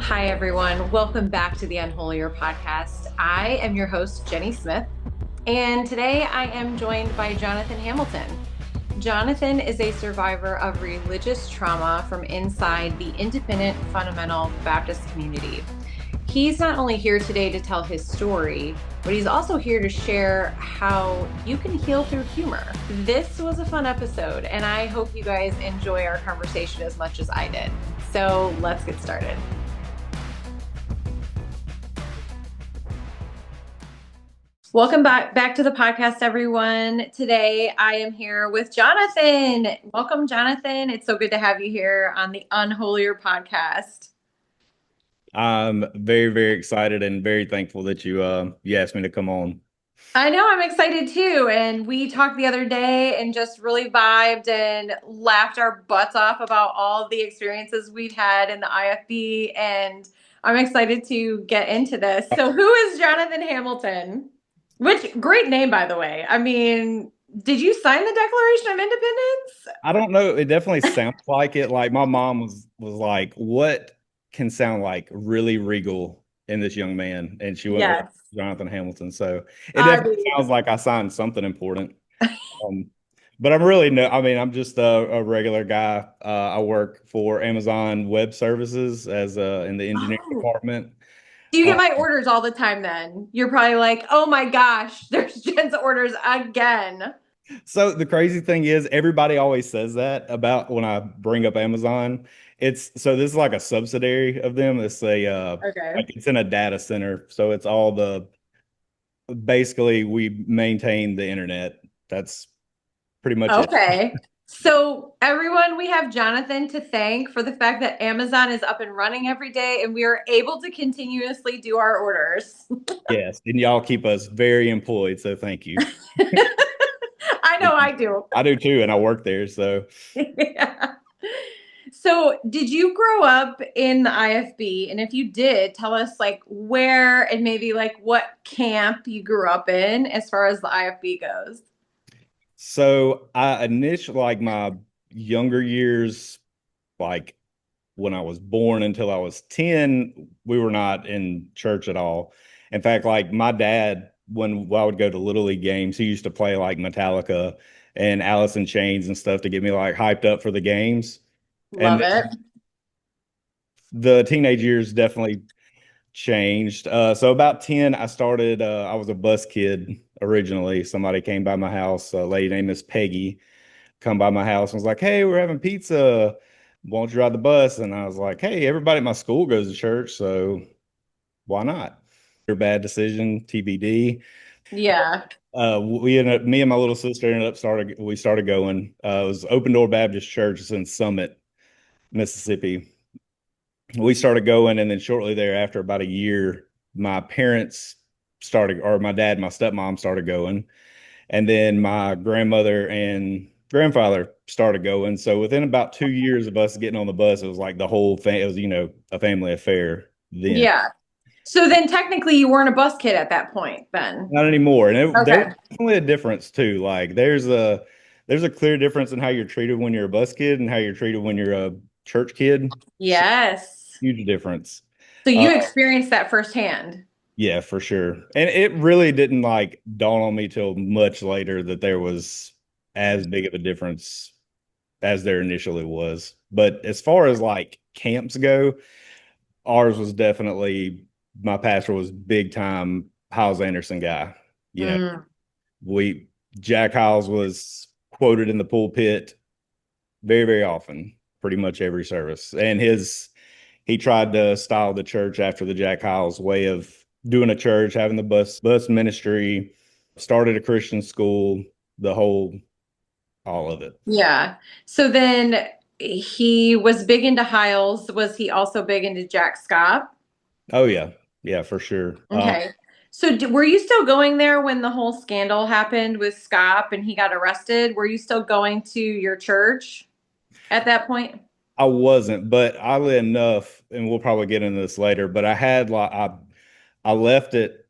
Hi, everyone. Welcome back to the Unholier podcast. I am your host, Jenny Smith, and today I am joined by Jonathon Hamilton. Jonathon is a survivor of religious trauma from inside the independent fundamental Baptist community. He's not only here today to tell his story, but he's also here to share how you can heal through humor. This was a fun episode, and I hope you guys enjoy our conversation as much as I did. So let's get started. Welcome back to the podcast, everyone. Today, I am here with Jonathon. Welcome, Jonathon. It's so good to have you here on the Unholier podcast. I'm very, very excited and very thankful that you asked me to come on. I know, I'm excited too. And we talked the other day and just really vibed and laughed our butts off about all the experiences we've had in the IFB. And I'm excited to get into this. So, who is Jonathon Hamilton? Which great name, by the way. I mean, did you sign the Declaration of Independence? I don't know. It definitely sounds like it. Like my mom was like, "What can sound like really regal in this young man?" And she went with Yes. Jonathon Hamilton. So it I definitely mean, sounds like I signed something important. But I'm really no. I mean, I'm just a regular guy. I work for Amazon Web Services as in the engineering oh, department. do you Uh, get my orders all the time then? You're probably like, oh my gosh, there's Jen's orders again. So the crazy thing is, everybody always says that about when I bring up Amazon. It's so this is like a subsidiary of them. It's a Okay. like it's in a data center. So it's all the basically we maintain the internet. That's pretty much it. Okay. So, everyone, we have Jonathon to thank for the fact that Amazon is up and running every day and we are able to continuously do our orders. Yes, and y'all keep us very employed. So thank you. I know I do. I do too, and I work there. So Yeah. So, did you grow up in the IFB? And if you did, tell us like where and maybe like what camp you grew up in as far as the IFB goes. I initially like my younger years, like when I was born until I was 10, we were not in church at all. In fact, like my dad, when I would go to Little League games, he used to play like Metallica and Alice in Chains and stuff to get me like hyped up for the games. And Love it. the teenage years definitely changed. So about 10, I was a bus kid originally. Somebody came by my house, a lady named Miss Peggy, come by my house and was like, "Hey, we're having pizza. Won't you ride the bus?" And I was like, "Hey, everybody at my school goes to church, so why not?" Your bad decision, TBD. Yeah. Me and my little sister we started going. It was Open Door Baptist Church. It's in Summit, Mississippi. We started going, and then shortly thereafter, about a year, my parents started, or my dad, my stepmom started going, and then my grandmother and grandfather started going. So within about 2 years of us getting on the bus, it was like the whole thing. It was, a family affair then. Yeah. So then technically you weren't a bus kid at that point then. Not anymore. And there's Okay. definitely a difference too. Like there's a clear difference in how you're treated when you're a bus kid and how you're treated when you're a church kid. Yes. Huge difference. So Uh, you experienced that firsthand. yeah, for sure. And it really didn't like dawn on me till much later that there was as big of a difference as there initially was. But as far as like camps go, ours was definitely my pastor was big time Hyles Anderson guy. You know, Mm. we Jack Hyles was quoted in the pulpit very, very often, pretty much every service. And he tried to style the church after the Jack Hyles way of doing a church, having the bus ministry, started a Christian school, the whole all of it. Yeah. So then he was big into Hiles. Was he also big into Jack Scott? Oh yeah, yeah, for sure. Okay. So were you still going there when the whole scandal happened with Scott and he got arrested? Were you still going to your church at that point? I wasn't, but oddly enough, and we'll probably get into this later, but I left it.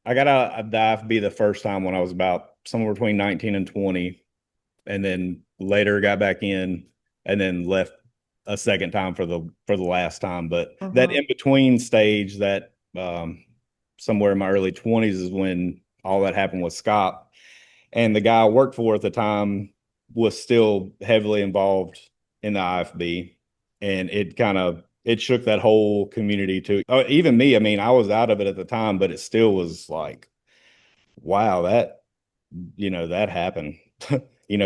I got out of the IFB the first time when I was about somewhere between 19 and 20, and then later got back in and then left a second time for the last time. But that Mhm. in between stage, that somewhere in my early 20s is when all that happened with Scott. And the guy I worked for at the time was still heavily involved in the IFB. And it shook that whole community too. Even me, I mean, I was out of it at the time, but it still was like, wow, that happened. This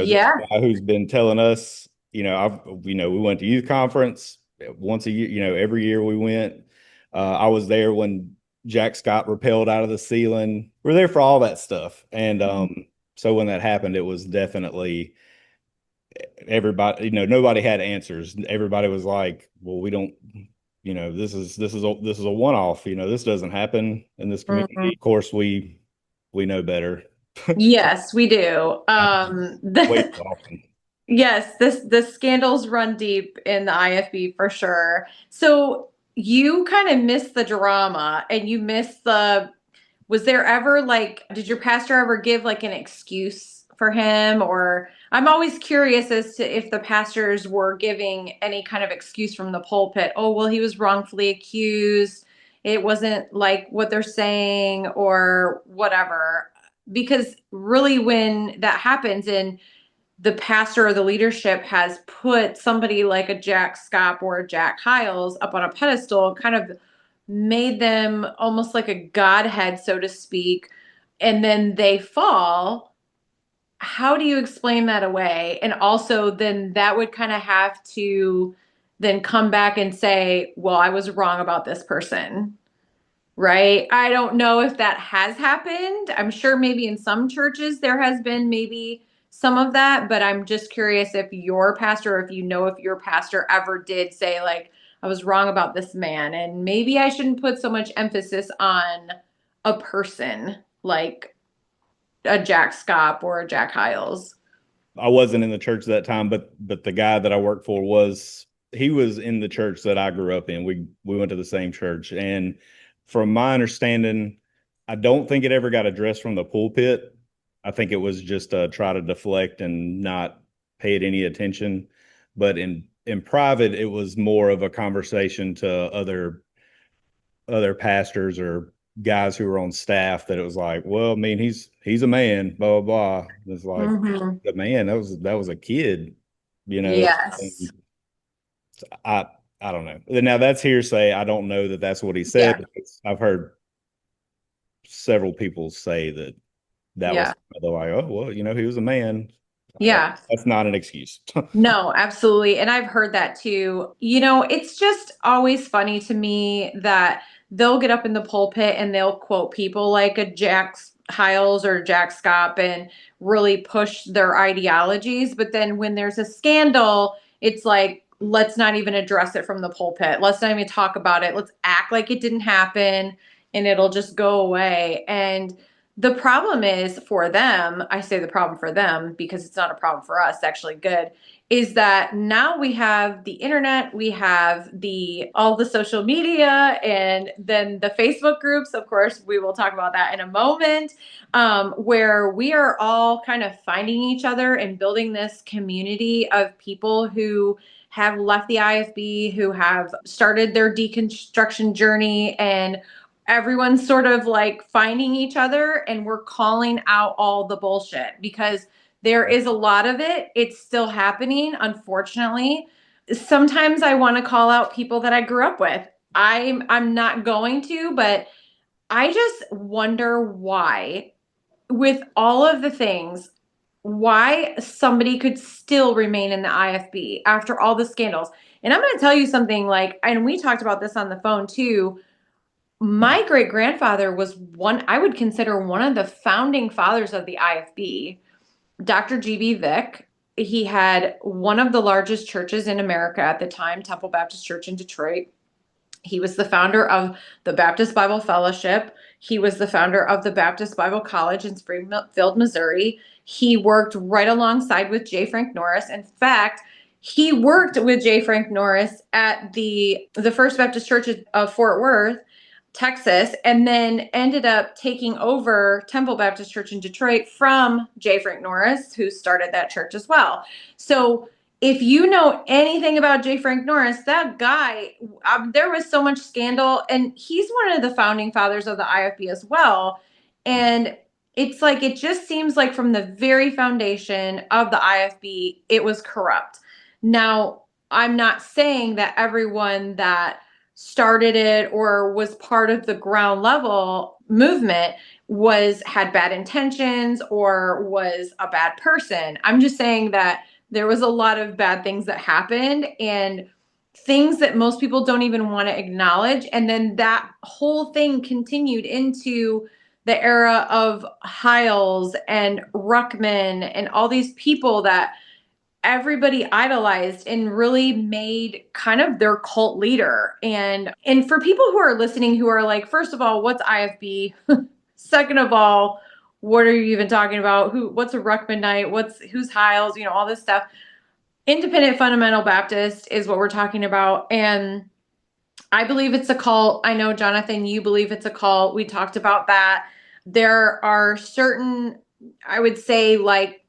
Yeah. guy who's been telling us, we went to youth conference once a year, every year we went. I was there when Jack Scott rappelled out of the ceiling. We're there for all that stuff. And so when that happened, it was definitely everybody, nobody had answers. Everybody was like, well, we don't, this is a one-off, this doesn't happen in this Mhm. community. Of course, we know better. Yes, we do. Way too often. Yes, the scandals run deep in the IFB for sure. So you kind of miss the drama and you miss was there ever like, did your pastor ever give like an excuse for him? Or I'm always curious as to if the pastors were giving any kind of excuse from the pulpit. Oh, well, he was wrongfully accused. It wasn't like what they're saying or whatever. Because really, when that happens and the pastor or the leadership has put somebody like a Jack Scott or a Jack Hiles up on a pedestal, kind of made them almost like a godhead, so to speak, and then they fall. How do you explain that away? And also, then that would kind of have to then come back and say, well, I was wrong about this person. Right. I don't know if that has happened. I'm sure maybe in some churches there has been maybe some of that, but I'm just curious if your pastor, or if you know if your pastor ever did say, like, I was wrong about this man, and maybe I shouldn't put so much emphasis on a person like a Jack Scott or a Jack Hiles. I wasn't in the church at that time, but the guy that I worked for he was in the church that I grew up in. We went to the same church, and from my understanding, I don't think it ever got addressed from the pulpit. I think it was just try to deflect and not pay it any attention. But in private, it was more of a conversation to other pastors or guys who were on staff that it was like, well, I mean, he's a man, blah blah blah. It's like Mm-hmm. the man that was a kid, Yes. and I I don't know. Now that's hearsay. I don't know that that's what he said. Yeah. I've heard several people say that was Yeah. they're like, oh well, he was a man. Yeah. That's not an excuse. No, absolutely. And I've heard that too. It's just always funny to me that they'll get up in the pulpit and they'll quote people like a Jack Hiles or Jack Scott and really push their ideologies. But then when there's a scandal, it's like, let's not even address it from the pulpit. Let's not even talk about it. Let's act like it didn't happen and it'll just go away. And the problem is for them, I say the problem for them because it's not a problem for us, actually good, is that now we have the internet, we have all the social media, and then the Facebook groups. Of course, we will talk about that in a moment, where we are all kind of finding each other and building this community of people who have left the IFB, who have started their deconstruction journey, and everyone's sort of like finding each other, and we're calling out all the bullshit because there is a lot of it. It's still happening, unfortunately. Sometimes I want to call out people that I grew up with. I'm not going to, but I just wonder why, with all of the things, why somebody could still remain in the IFB after all the scandals. And I'm going to tell you something, like, and we talked about this on the phone too. My great grandfather was I would consider one of the founding fathers of the IFB. Dr. G.B. Vick. He had one of the largest churches in America at the time, Temple Baptist Church in Detroit. He was the founder of the Baptist Bible Fellowship. He was the founder of the Baptist Bible College in Springfield, Missouri. He worked right alongside with J. Frank Norris. In fact, he worked with J. Frank Norris at the First Baptist Church of Fort Worth, Texas, and then ended up taking over Temple Baptist Church in Detroit from J. Frank Norris, who started that church as well. So if you know anything about J. Frank Norris, that guy, there was so much scandal, and he's one of the founding fathers of the IFB as well. And it's like, it just seems like from the very foundation of the IFB, it was corrupt. Now, I'm not saying that everyone that started it or was part of the ground level movement had bad intentions or was a bad person. I'm just saying that there was a lot of bad things that happened and things that most people don't even want to acknowledge. And then that whole thing continued into the era of Hiles and Ruckman and all these people that everybody idolized and really made kind of their cult leader. And for people who are listening who are like, first of all, what's IFB? Second of all, what are you even talking about? What's a Ruckmanite? Who's Hiles? All this stuff. Independent Fundamental Baptist is what we're talking about. And I believe it's a cult. I know, Jonathan, you believe it's a cult. We talked about that. There are certain, I would say, like,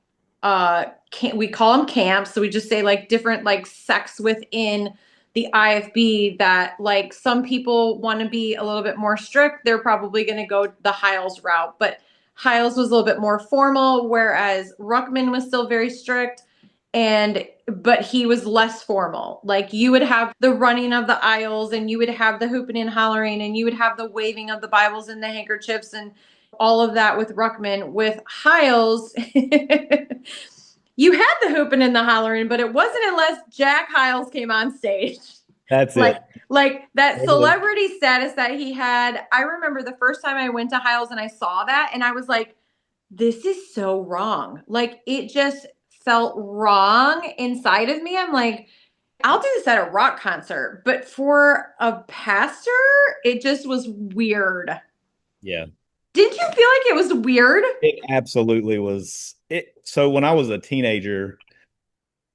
we call them camps. So we just say like different like sects within the IFB that like some people want to be a little bit more strict. They're probably going to go the Hiles route, but Hiles was a little bit more formal, whereas Ruckman was still very strict but he was less formal. Like you would have the running of the aisles and you would have the hooping and hollering and you would have the waving of the Bibles and the handkerchiefs and all of that with Ruckman. With Hiles, you had the hooping and the hollering, but it wasn't unless Jack Hiles came on stage. That's like, it. Like that celebrity status that he had. I remember the first time I went to Hiles and I saw that and I was like, this is so wrong. Like it just felt wrong inside of me. I'm like, I'll do this at a rock concert, but for a pastor, it just was weird. Yeah. Didn't you feel like it was weird? It absolutely was. So when I was a teenager,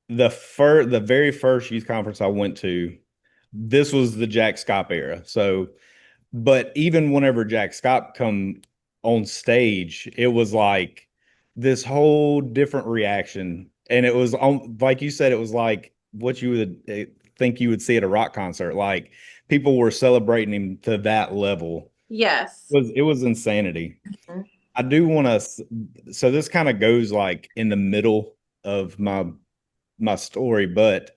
the very first youth conference I went to, this was the Jack Scott era. So, but even whenever Jack Scott come on stage, it was like this whole different reaction. And it was on, like you said, it was like what you would think you would see at a rock concert. Like people were celebrating him to that level. Yes. It was insanity. Mhm. I do want to, so this kind of goes like in the middle of my story, but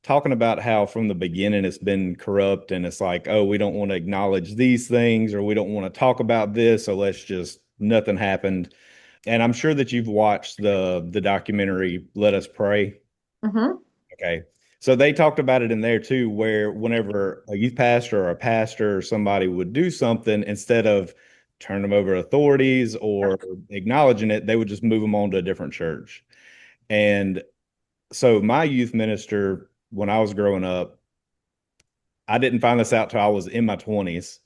talking about how from the beginning it's been corrupt and it's like, oh, we don't want to acknowledge these things or we don't want to talk about this, so let's just nothing happened. And I'm sure that you've watched the documentary Let Us Pray. Mm-hmm. Okay. So they talked about it in there too, where whenever a youth pastor or a pastor or somebody would do something, instead of turn them over to authorities or acknowledging it, they would just move them on to a different church. And so my youth minister, when I was growing up, I didn't find this out till I was in my 20s,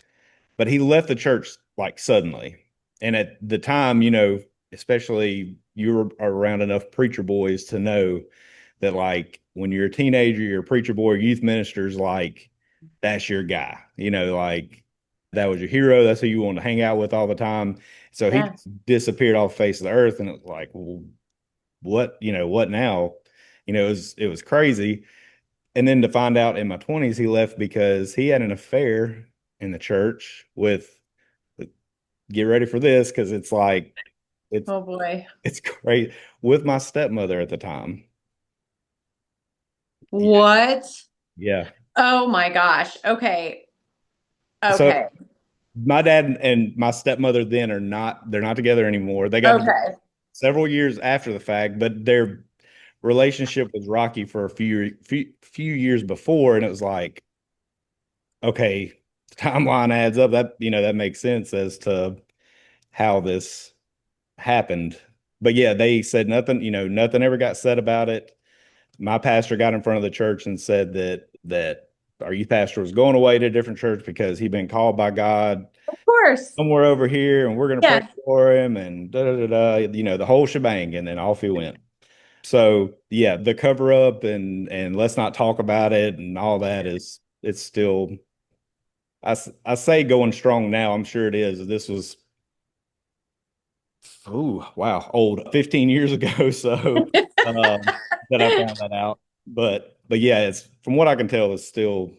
but he left the church like suddenly. And at the time, especially you were around enough preacher boys to know that like when you're a teenager, you're a preacher boy, youth minister's like, that's your guy, like that was your hero. That's who you want to hang out with all the time. So he Yeah. disappeared off the face of the earth. And it was like, well, what now? It was crazy. And then to find out in my 20s, he left because he had an affair in the church with, get ready for this, because it's like, it's, Oh boy. it's great, with my stepmother at the time. Yeah. What? Yeah. Oh my gosh. Okay. So Okay. my dad and my stepmother then they're not together anymore. They got divorced Okay. several years after the fact, but their relationship was rocky for a few years before. And it was like, okay, the timeline adds up. That makes sense as to how this happened. But yeah, they said nothing, nothing ever got said about it. My pastor got in front of the church and said that our youth pastor was going away to a different church because he'd been called by God Of course. somewhere over here, and we're going to pray Yeah. for him, and da da da da, the whole shebang, and then off he went. So yeah, the cover up and let's not talk about it and all that it's still, I say going strong now. I'm sure it is. This was, oh wow, old, 15 years ago. So that I found that out. but yeah, it's from what I can tell, it's still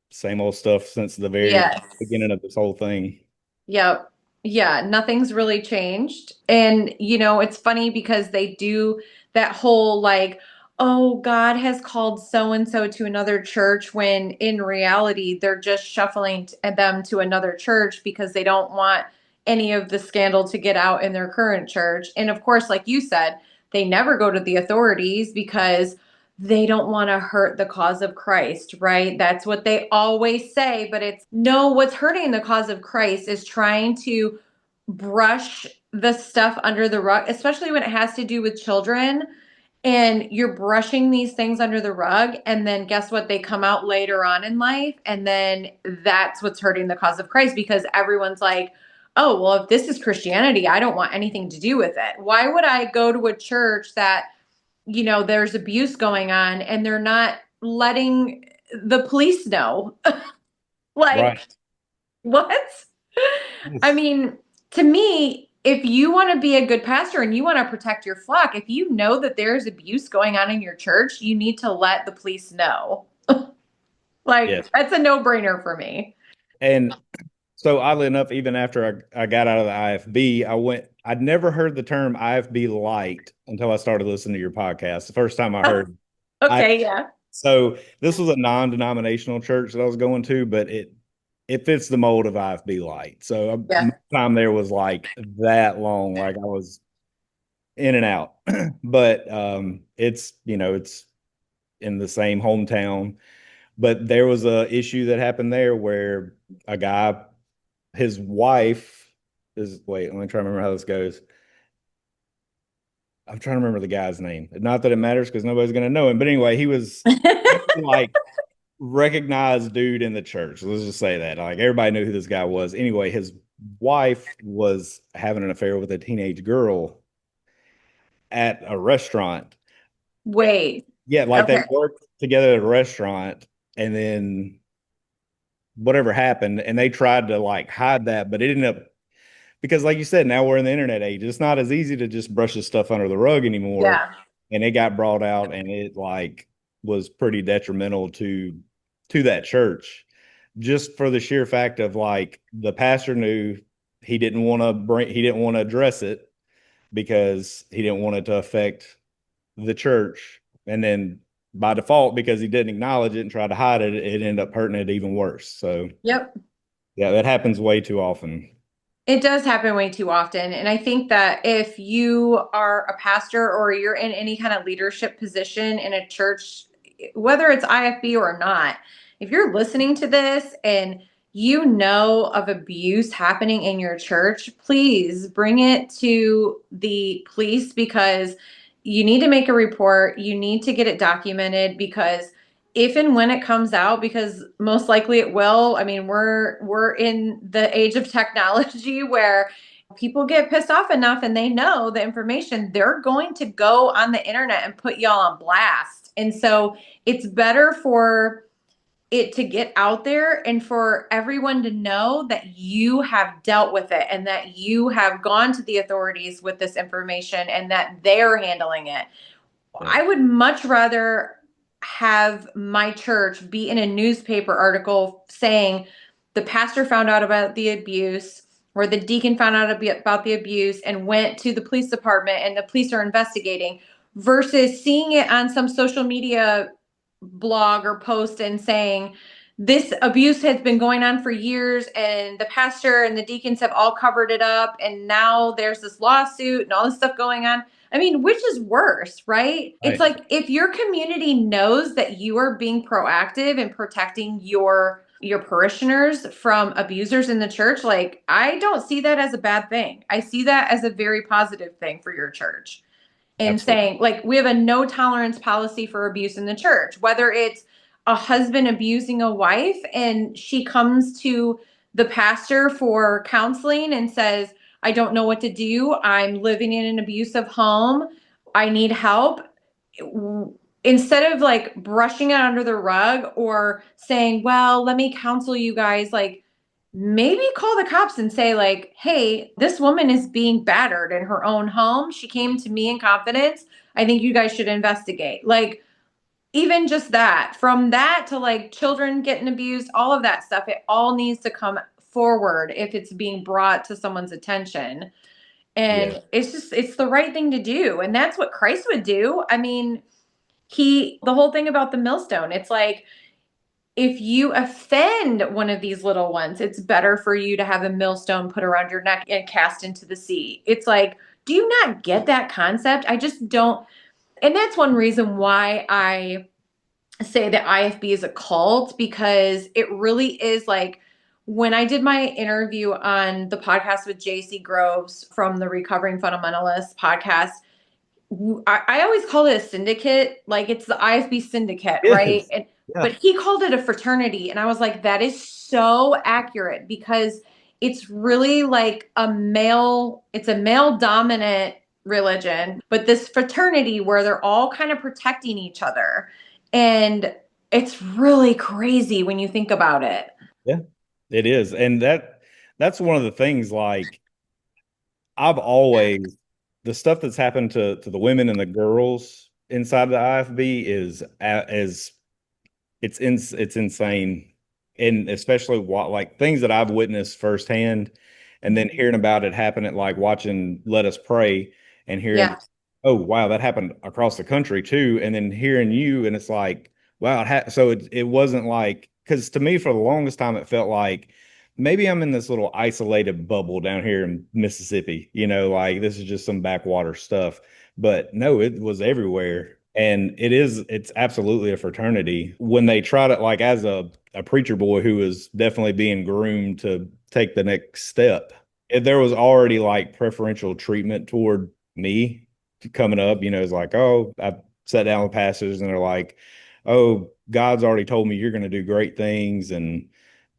same old stuff since the very Yes. beginning of this whole thing. Yep. Yeah, nothing's really changed. And, it's funny because they do that whole like, oh, God has called so and so to another church when in reality, they're just shuffling them to another church because they don't want any of the scandal to get out in their current church. And of course, like you said, they never go to the authorities because they don't want to hurt the cause of Christ, right? That's what they always say, but it's no, what's hurting the cause of Christ is trying to brush the stuff under the rug, especially when it has to do with children. And you're brushing these things under the rug. And then guess what? They come out later on in life. And then that's what's hurting the cause of Christ because everyone's like, oh, well, if this is Christianity, I don't want anything to do with it. Why would I go to a church that there's abuse going on and they're not letting the police know? Right. Like, what? I Yes. mean, to me, if you want to be a good pastor and you want to protect your flock, if you know that there's abuse going on in your church, you need to let the police know. Like, Yes. that's a no-brainer for me. And so oddly enough, even after I got out of the IFB, I'd never heard the term IFB light until I started listening to your podcast. The first time I heard I Okay, yeah. so this was a non-denominational church that I was going to, but it fits the mold of IFB light. So my Yeah. time there was like that long, like I was in and out. But it's in the same hometown. But there was a issue that happened there where a guy, his wife is wait, let me try to remember how this goes. I'm trying to remember the guy's name. Not that it matters because nobody's gonna know him. But anyway, he was like recognized dude in the church. Let's just say that. Like everybody knew who this guy was. Anyway, his wife was having an affair with a teenage girl at a restaurant. Wait. Yeah, like they Okay. worked together at a restaurant and then whatever happened, and they tried to like hide that, but it ended up because like you said, now we're in the internet age. It's not as easy to just brush this stuff under the rug anymore. Yeah. And it got brought out and it like was pretty detrimental to that church just for the sheer fact of like the pastor knew he didn't want to address it because he didn't want it to affect the church. And then by default, because he didn't acknowledge it and try to hide it, it ended up hurting it even worse. So Yep. yeah, that happens way too often. It does happen way too often. And I think that if you are a pastor or you're in any kind of leadership position in a church, whether it's IFB or not, if you're listening to this and you know of abuse happening in your church, please bring it to the police because you need to make a report. You need to get it documented because if and when it comes out, because most likely it will. I mean, we're in the age of technology where people get pissed off enough and they know the information, they're going to go on the internet and put y'all on blast. And so it's better for it to get out there and for everyone to know that you have dealt with it and that you have gone to the authorities with this information and that they're handling it. Yeah. I would much rather have my church be in a newspaper article saying the pastor found out about the abuse or the deacon found out about the abuse and went to the police department and the police are investigating versus seeing it on some social media blog or post and saying this abuse has been going on for years and the pastor and the deacons have all covered it up and now there's this lawsuit and all this stuff going on. I mean, which is worse, right? It's Right. like if your community knows that you are being proactive in protecting your parishioners from abusers in the church, like I don't see that as a bad thing. I see that as a very positive thing for your church and Absolutely. saying like we have a no tolerance policy for abuse in the church, whether it's a husband abusing a wife and she comes to the pastor for counseling and says, I don't know what to do, I'm living in an abusive home, I need help. Instead of like brushing it under the rug or saying, well, let me counsel you guys, like maybe call the cops and say like, hey, this woman is being battered in her own home, she came to me in confidence, I think you guys should investigate. Like, even just that, from that to like children getting abused, all of that stuff, it all needs to come forward if it's being brought to someone's attention. Yeah. And it's the right thing to do. And that's what Christ would do. I mean, the whole thing about the millstone, it's like, if you offend one of these little ones, it's better for you to have a millstone put around your neck and cast into the sea. It's like, do you not get that concept? I just don't. And that's one reason why I say that IFB is a cult, because it really is like, when I did my interview on the podcast with JC Groves from the Recovering Fundamentalist podcast, I always call it a syndicate, like it's the IFB syndicate, right? Yes. And Yeah. but he called it a fraternity, and I was like, that is so accurate, because it's really like it's a male dominant religion, but this fraternity where they're all kind of protecting each other. And it's really crazy when you think about it. Yeah. It is. And that's one of the things, like I've always the stuff that's happened to the women and the girls inside the IFB is it's insane, and especially what like things that I've witnessed firsthand, and then hearing about it happen at like watching Let Us Pray and hearing, Yeah. oh wow, that happened across the country too, and then hearing you, and it's like, wow, so it wasn't like, because to me for the longest time it felt like maybe I'm in this little isolated bubble down here in Mississippi, like this is just some backwater stuff. But no, it was everywhere. And it's absolutely a fraternity. When they try to, like, as a preacher boy who was definitely being groomed to take the next step, there was already like preferential treatment toward me coming up. It's like, oh, I sat down with pastors and they're like, oh, God's already told me you're going to do great things. And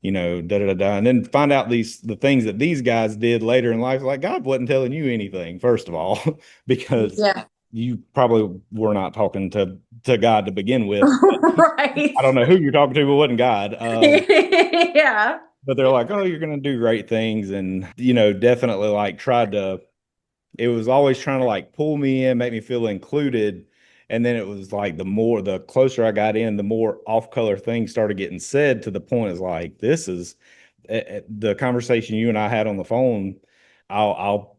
da da da da, and then find out the things that these guys did later in life. Like God wasn't telling you anything, first of all, because Yeah. you probably were not talking to God to begin with. Right. I don't know who you're talking to, but it wasn't God. Yeah. But they're like, oh, you're going to do great things, and definitely like tried to. It was always trying to like pull me in, make me feel included. And then it was like the closer I got in, the more off color things started getting said, to the point is like, this is the conversation you and I had on the phone. I'll, I'll,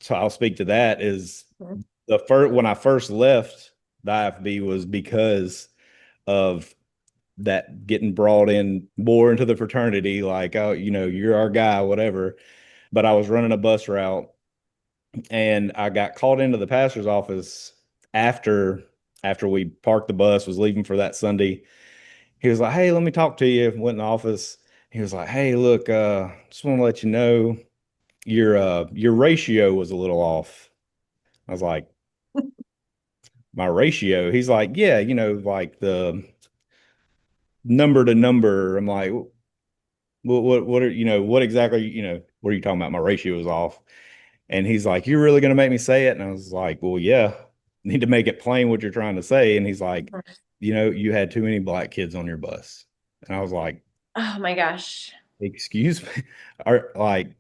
so I'll speak to that. Is the first, when I first left the IFB was because of that getting brought in more into the fraternity, like, oh, you're our guy, whatever. But I was running a bus route and I got called into the pastor's office after we parked the bus, was leaving for that Sunday. He was like, "Hey, let me talk to you." Went in the office. He was like, "Hey, look, just want to let you know your ratio was a little off." I was like, "My ratio?" He's like, "Yeah, like the number to number." I'm like, what are what exactly, what are you talking about? My ratio is off." And he's like, "You're really going to make me say it?" And I was like, "Well, yeah, need to make it plain what you're trying to say." And he's like, "You had too many black kids on your bus." And I was like, Oh my gosh. "Excuse me?" Are like,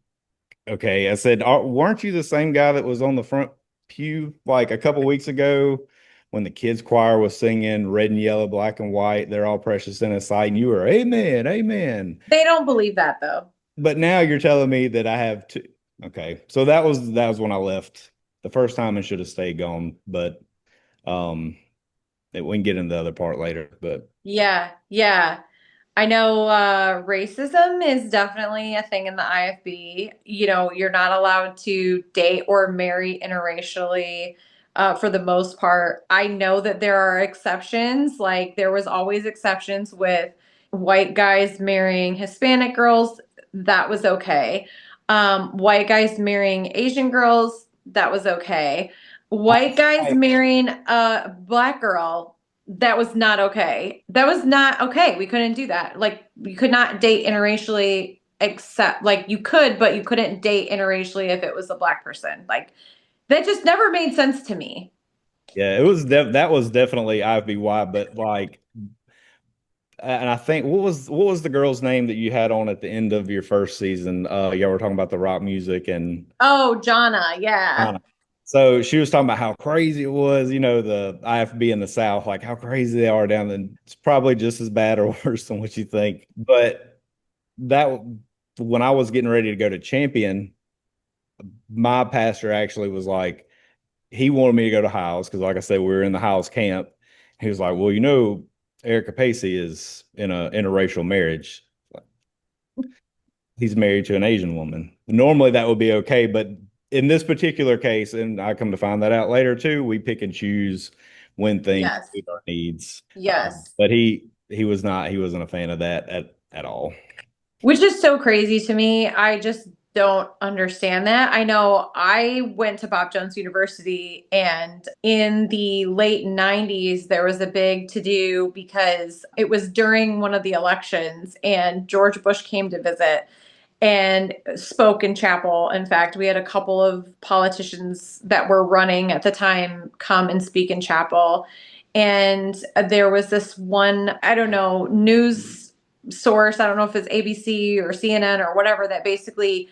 okay. I said, "Weren't you the same guy that was on the front pew like a couple weeks ago when the kids choir was singing red and yellow, black and white? They're all precious in His sight, and you were amen, amen." They don't believe that though. But now you're telling me that I have to. Okay, so that was when I left the first time and should have stayed gone. But um, we can get into the other part later. But Yeah, yeah. I know racism is definitely a thing in the IFB. You're not allowed to date or marry interracially for the most part. I know that there are exceptions. Like there was always exceptions with white guys marrying Hispanic girls. That was okay. White guys marrying Asian girls. That was okay. White guys marrying a black girl, that was not okay. That was not okay. We couldn't do that. Like, you could not date interracially, except, like, you could, but you couldn't date interracially if it was a black person. Like, that just never made sense to me. yeah, that was definitely IFBY. But like, and I think what was the girl's name that you had on at the end of your first season? Y'all were talking about the rock music and Oh, Jonna, yeah. Donna. So she was talking about how crazy it was, the IFB in the South, like how crazy they are down there. It's probably just as bad or worse than what you think. But that when I was getting ready to go to Champion, my pastor actually was like, he wanted me to go to Hiles because, like I said, we were in the Hiles camp. He was like, "Well, Erica Pacey is in a interracial marriage. He's married to an Asian woman. Normally, that would be okay, but in this particular case, and I come to find that out later too, we pick and choose when things Yes. suit our needs. Yes. But he wasn't a fan of that at all. Which is so crazy to me. I just don't understand that. I know I went to Bob Jones University, and in the late 90s, there was a big to do because it was during one of the elections, and George Bush came to visit and spoke in chapel. In fact, we had a couple of politicians that were running at the time come and speak in chapel. And there was this one, I don't know, news source, I don't know if it's ABC or CNN or whatever, that basically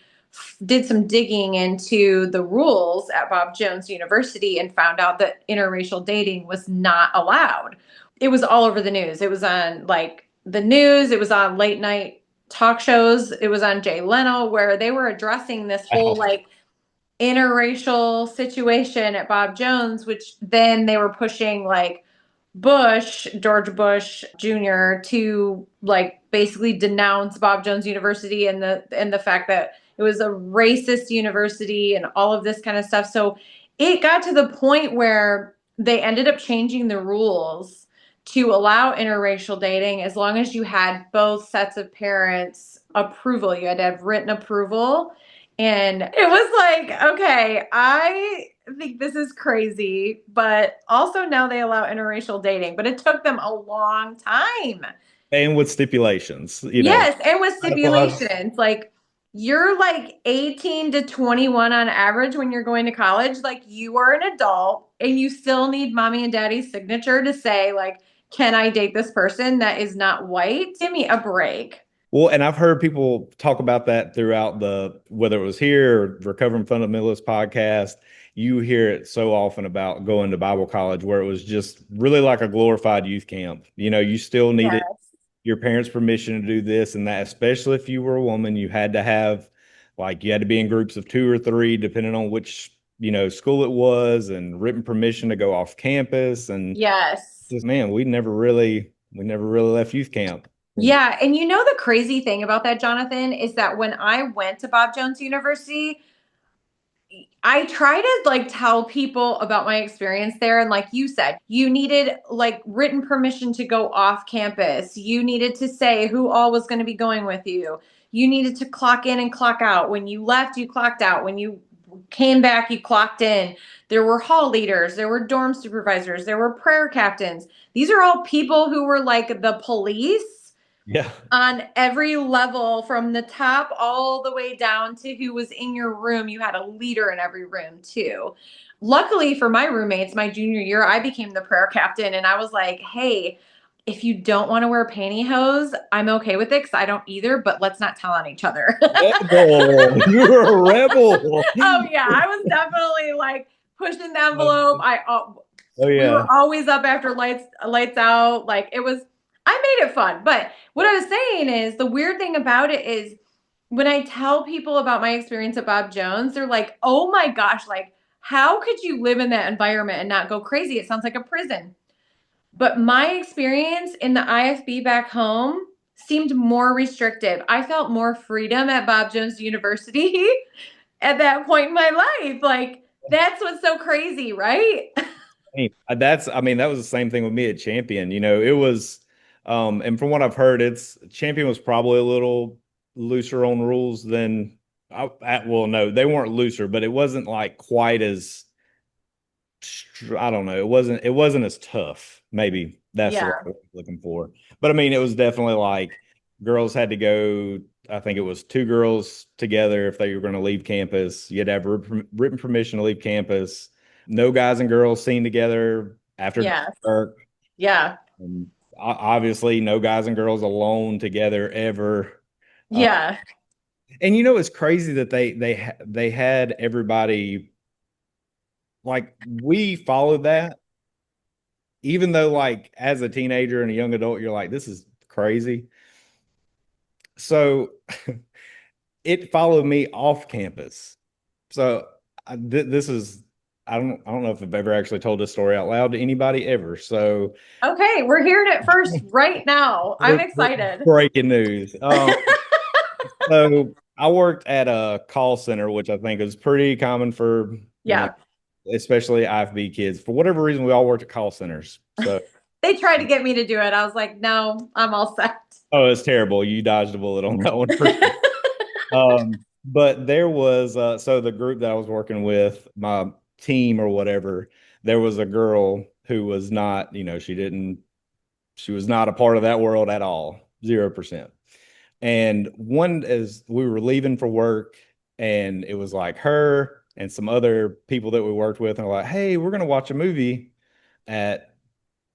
did some digging into the rules at Bob Jones University and found out that interracial dating was not allowed. It was all over the news. It was on like the news, it was on late night talk shows, it was on Jay Leno, where they were addressing this whole Wow. like interracial situation at Bob Jones, which then they were pushing like George Bush Jr. to like basically denounce Bob Jones University and the fact that it was a racist university and all of this kind of stuff. So it got to the point where they ended up changing the rules to allow interracial dating as long as you had both sets of parents approval. You had to have written approval. And it was like, okay, I think this is crazy, but also now they allow interracial dating, but it took them a long time. And with stipulations, Yes, and with Well, stipulations, like you're like 18 to 21 on average when you're going to college, like you are an adult and you still need mommy and daddy's signature to say like, can I date this person that is not white? Give me a break. Well, and I've heard people talk about that throughout whether it was here or Recovering Fundamentalist podcast. You hear it so often about going to Bible college where it was just really like a glorified youth camp. You still needed Yes. your parents' permission to do this and that, especially if you were a woman. You had to have, like, you had to be in groups of two or three, depending on which, school it was, and written permission to go off campus. And Yes. just, man, we never really left youth camp. Yeah, and you know the crazy thing about that, Jonathan, is that when I went to Bob Jones University, I try to like tell people about my experience there. And like you said, you needed like written permission to go off campus. You needed to say who all was going to be going with you. You needed to clock in and clock out. When you left, you clocked out. When you came back, you clocked in. There were hall leaders, there were dorm supervisors, there were prayer captains. These are all people who were like the police Yeah. on every level from the top all the way down to who was in your room. You had a leader in every room too. Luckily for my roommates, my junior year, I became the prayer captain and I was like, hey, if you don't want to wear pantyhose, I'm okay with it because I don't either, but let's not tell on each other. Rebel. You're a rebel. Oh yeah, I was definitely like pushing the envelope. Oh We were yeah. always up after lights out. Like it was, I made it fun. But what I was saying is the weird thing about it is when I tell people about my experience at Bob Jones, they're like, "Oh my gosh, like how could you live in that environment and not go crazy? It sounds like a prison." But my experience in the IFB back home seemed more restrictive. I felt more freedom at Bob Jones University at that point in my life. Like that's what's so crazy, right? I mean, that was the same thing with me at Champion. It was, and from what I've heard, it's Champion was probably a little looser on rules than well, no, they weren't looser, but it wasn't like quite as, I don't know, it wasn't as tough. Maybe that's the right Yeah. word I'm looking for. But I mean, it was definitely like girls had to go. I think it was two girls together if they were going to leave campus. You had to have written permission to leave campus. No guys and girls seen together after Yes. dark. Yeah. Obviously, no guys and girls alone together ever. Uh, Yeah. and it's crazy that they had everybody like we followed that, even though like as a teenager and a young adult, you're like, this is crazy. So it followed me off campus. So this is I don't know if I've ever actually told this story out loud to anybody ever. So Okay, we're hearing it first right now. I'm excited. breaking news. So I worked at a call center, which I think is pretty common for, Yeah. especially IFB kids. For whatever reason, we all worked at call centers. So, They tried to get me to do it. I was like, no, I'm all set. oh, it's terrible. You dodged a bullet on that one for sure. But there was so the group that I was working with, my team or whatever, there was a girl who was not, she was not a part of that world at all, 0%. And one as we were leaving for work, and it was like her and some other people that we worked with, and we're like, hey, we're gonna watch a movie at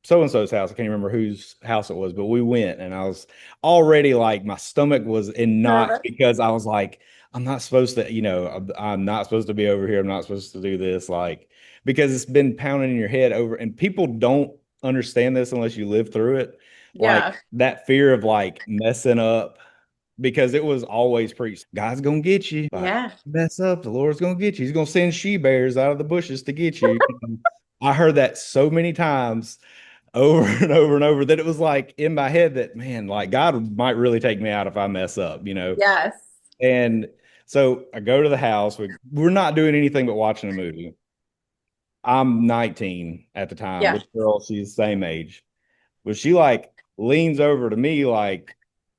so and so's house. I can't remember whose house it was, but we went, and I was already like my stomach was in knots Nervous. because I was like, I'm not supposed to, I'm not supposed to be over here. I'm not supposed to do this, like because it's been pounding in your head over, and people don't understand this unless you live through it. Like Yeah. that fear of like messing up because it was always preached, God's gonna get you. Like Yeah. mess up, the Lord's gonna get you. He's gonna send she bears out of the bushes to get you. I heard that so many times over and over and over that it was like in my head that man, like God might really take me out if I mess up. Yes. And so I go to the house. We're not doing anything but watching a movie. I'm 19 at the time. Yeah. This girl, she's the same age. But she like leans over to me like,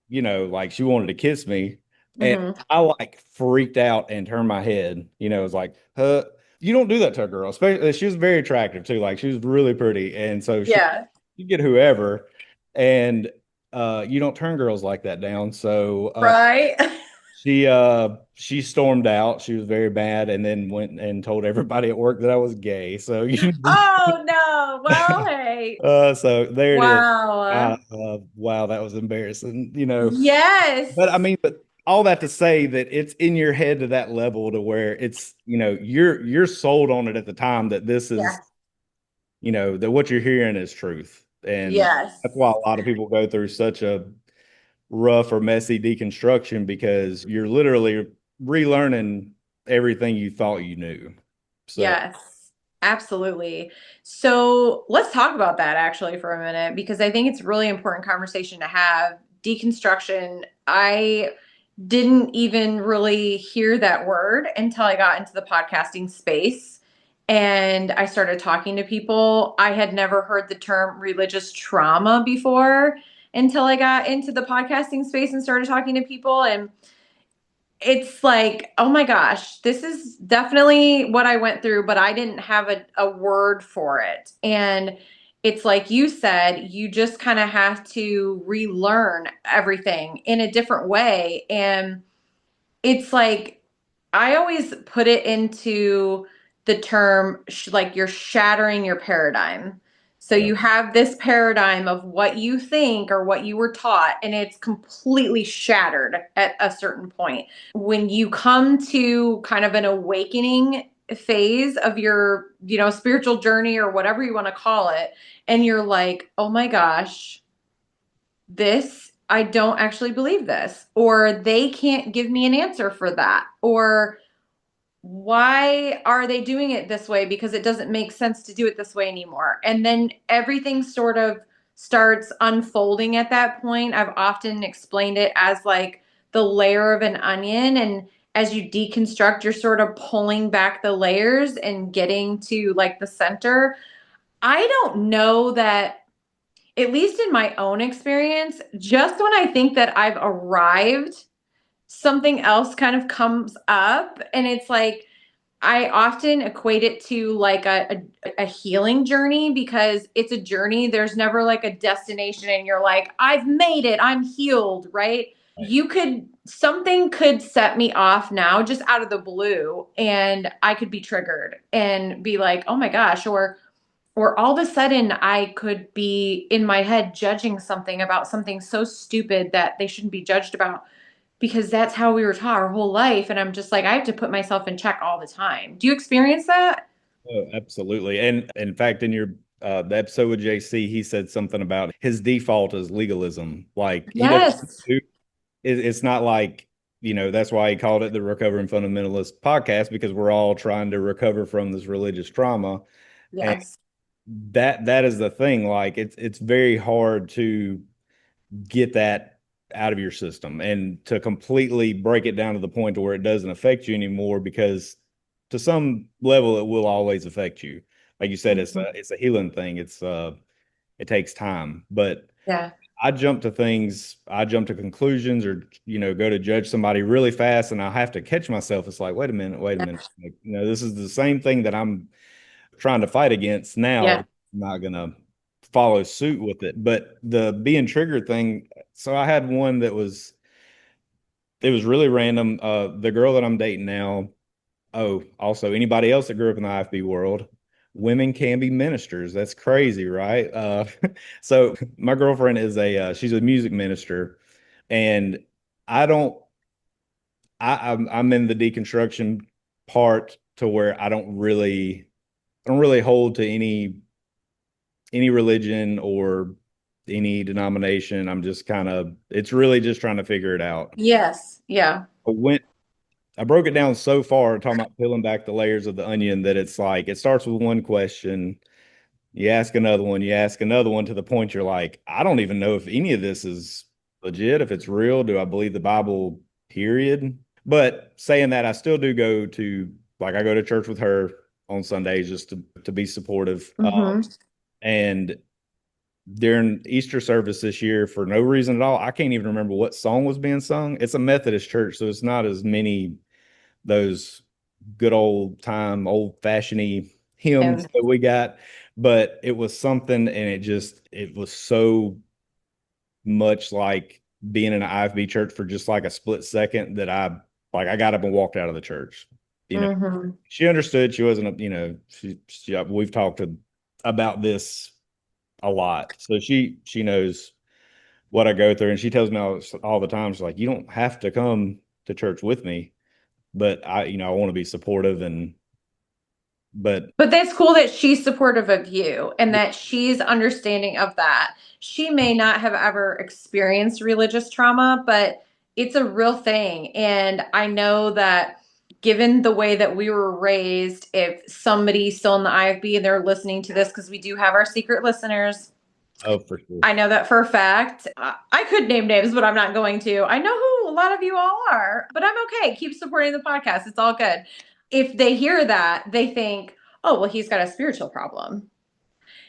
like she wanted to kiss me. And Hmm. I like freaked out and turned my head. It was like, you don't do that to a girl. Especially she was very attractive too. Like she was really pretty. And so Yeah. you get whoever. And you don't turn girls like that down. So Right. she stormed out. She was very bad and then went and told everybody at work that I was gay. So Oh no. Well, hey. so there it is. Wow. Wow, that was embarrassing. Yes. But all that to say that it's in your head to that level to where it's, you're sold on it at the time that this is, Yes. that what you're hearing is truth. And Yes. that's why a lot of people go through such a rough or messy deconstruction because you're literally relearning everything you thought you knew. So Yes, absolutely. So let's talk about that actually for a minute because I think it's a really important conversation to have. Deconstruction, I didn't even really hear that word until I got into the podcasting space and I started talking to people. I had never heard the term religious trauma before until I got into the podcasting space and started talking to people. And it's like, oh my gosh, this is definitely what I went through, but I didn't have a word for it. And it's like you said, you just kind of have to relearn everything in a different way. And it's like, I always put it into the term like you're shattering your paradigm. So yeah, you have this paradigm of what you think or what you were taught, and it's completely shattered at a certain point. When you come to kind of an awakening phase of your, spiritual journey or whatever you want to call it, and you're like, oh my gosh, I don't actually believe this, or they can't give me an answer for that, or why are they doing it this way? Because it doesn't make sense to do it this way anymore. And then everything sort of starts unfolding at that point. I've often explained it as like the layer of an onion. And as you deconstruct, you're sort of pulling back the layers and getting to like the center. I don't know that, at least in my own experience, just when I think that I've arrived, something else kind of comes up. And it's like, I often equate it to like a healing journey because it's a journey. There's never like a destination and you're like, I've made it, I'm healed, right? right. Something could set me off now just out of the blue and I could be triggered and be like, oh my gosh, or all of a sudden I could be in my head judging something about something so stupid that they shouldn't be judged about because that's how we were taught our whole life. And I'm just like, I have to put myself in check all the time. Do you experience that? Oh, absolutely. And in fact, in your the episode with JC, he said something about his default is legalism. Like he doesn't Yes. do it's not like, that's why he called it the Recovering Fundamentalist podcast, because we're all trying to recover from this religious trauma. And Yes. that is the thing. Like it's very hard to get that out of your system and to completely break it down to the point to where it doesn't affect you anymore, because to some level it will always affect you. Like you said, Mhm. it's a healing thing. It takes time. But Yeah. I jump to conclusions, or go to judge somebody really fast, and I have to catch myself. It's like, wait a Yeah. minute. Like, this is the same thing that I'm trying to fight against now. Yeah. I'm not gonna follow suit with it. But the being triggered thing, so I had one that was it was really random. The girl that I'm dating now, oh, also anybody else that grew up in the IFB world, women can be ministers. That's crazy, right? So my girlfriend is she's a music minister, and I don't I'm in the deconstruction part to where I don't really hold to any religion or any denomination. I'm just kind of it's really just trying to figure it out. Yes. Yeah. I broke it down so far, talking about peeling back the layers of the onion, that it's like it starts with one question, you ask another one, to the point you're like, I don't even know if any of this is legit, if it's real. Do I believe the Bible, period? But saying that, I still do go to, like, I go to church with her on Sundays just to be supportive. Hmm. And during Easter service this year, for no reason at all, I can't even remember what song was being sung. It's a Methodist church, so it's not as many those good old time, old fashioned hymns And that we got, but it was something, and it was so much like being in an IFB church for just like a split second, that I got up and walked out of the church. You know, hmm. she understood. She wasn't, we've talked about this a lot, so she knows what I go through, and she tells me all the time. She's like, you don't have to come to church with me, but I want to be supportive. But But that's cool that she's supportive of you and that she's understanding of that. She may not have ever experienced religious trauma, but it's a real thing. And I know that given the way that we were raised, if somebody's still in the IFB and they're listening to this, because we do have our secret listeners, oh, for sure. I know that for a fact. I could name names, but I'm not going to. I know who a lot of you all are, but I'm okay. Keep supporting the podcast. It's all good. If they hear that, they think, oh, well, he's got a spiritual problem.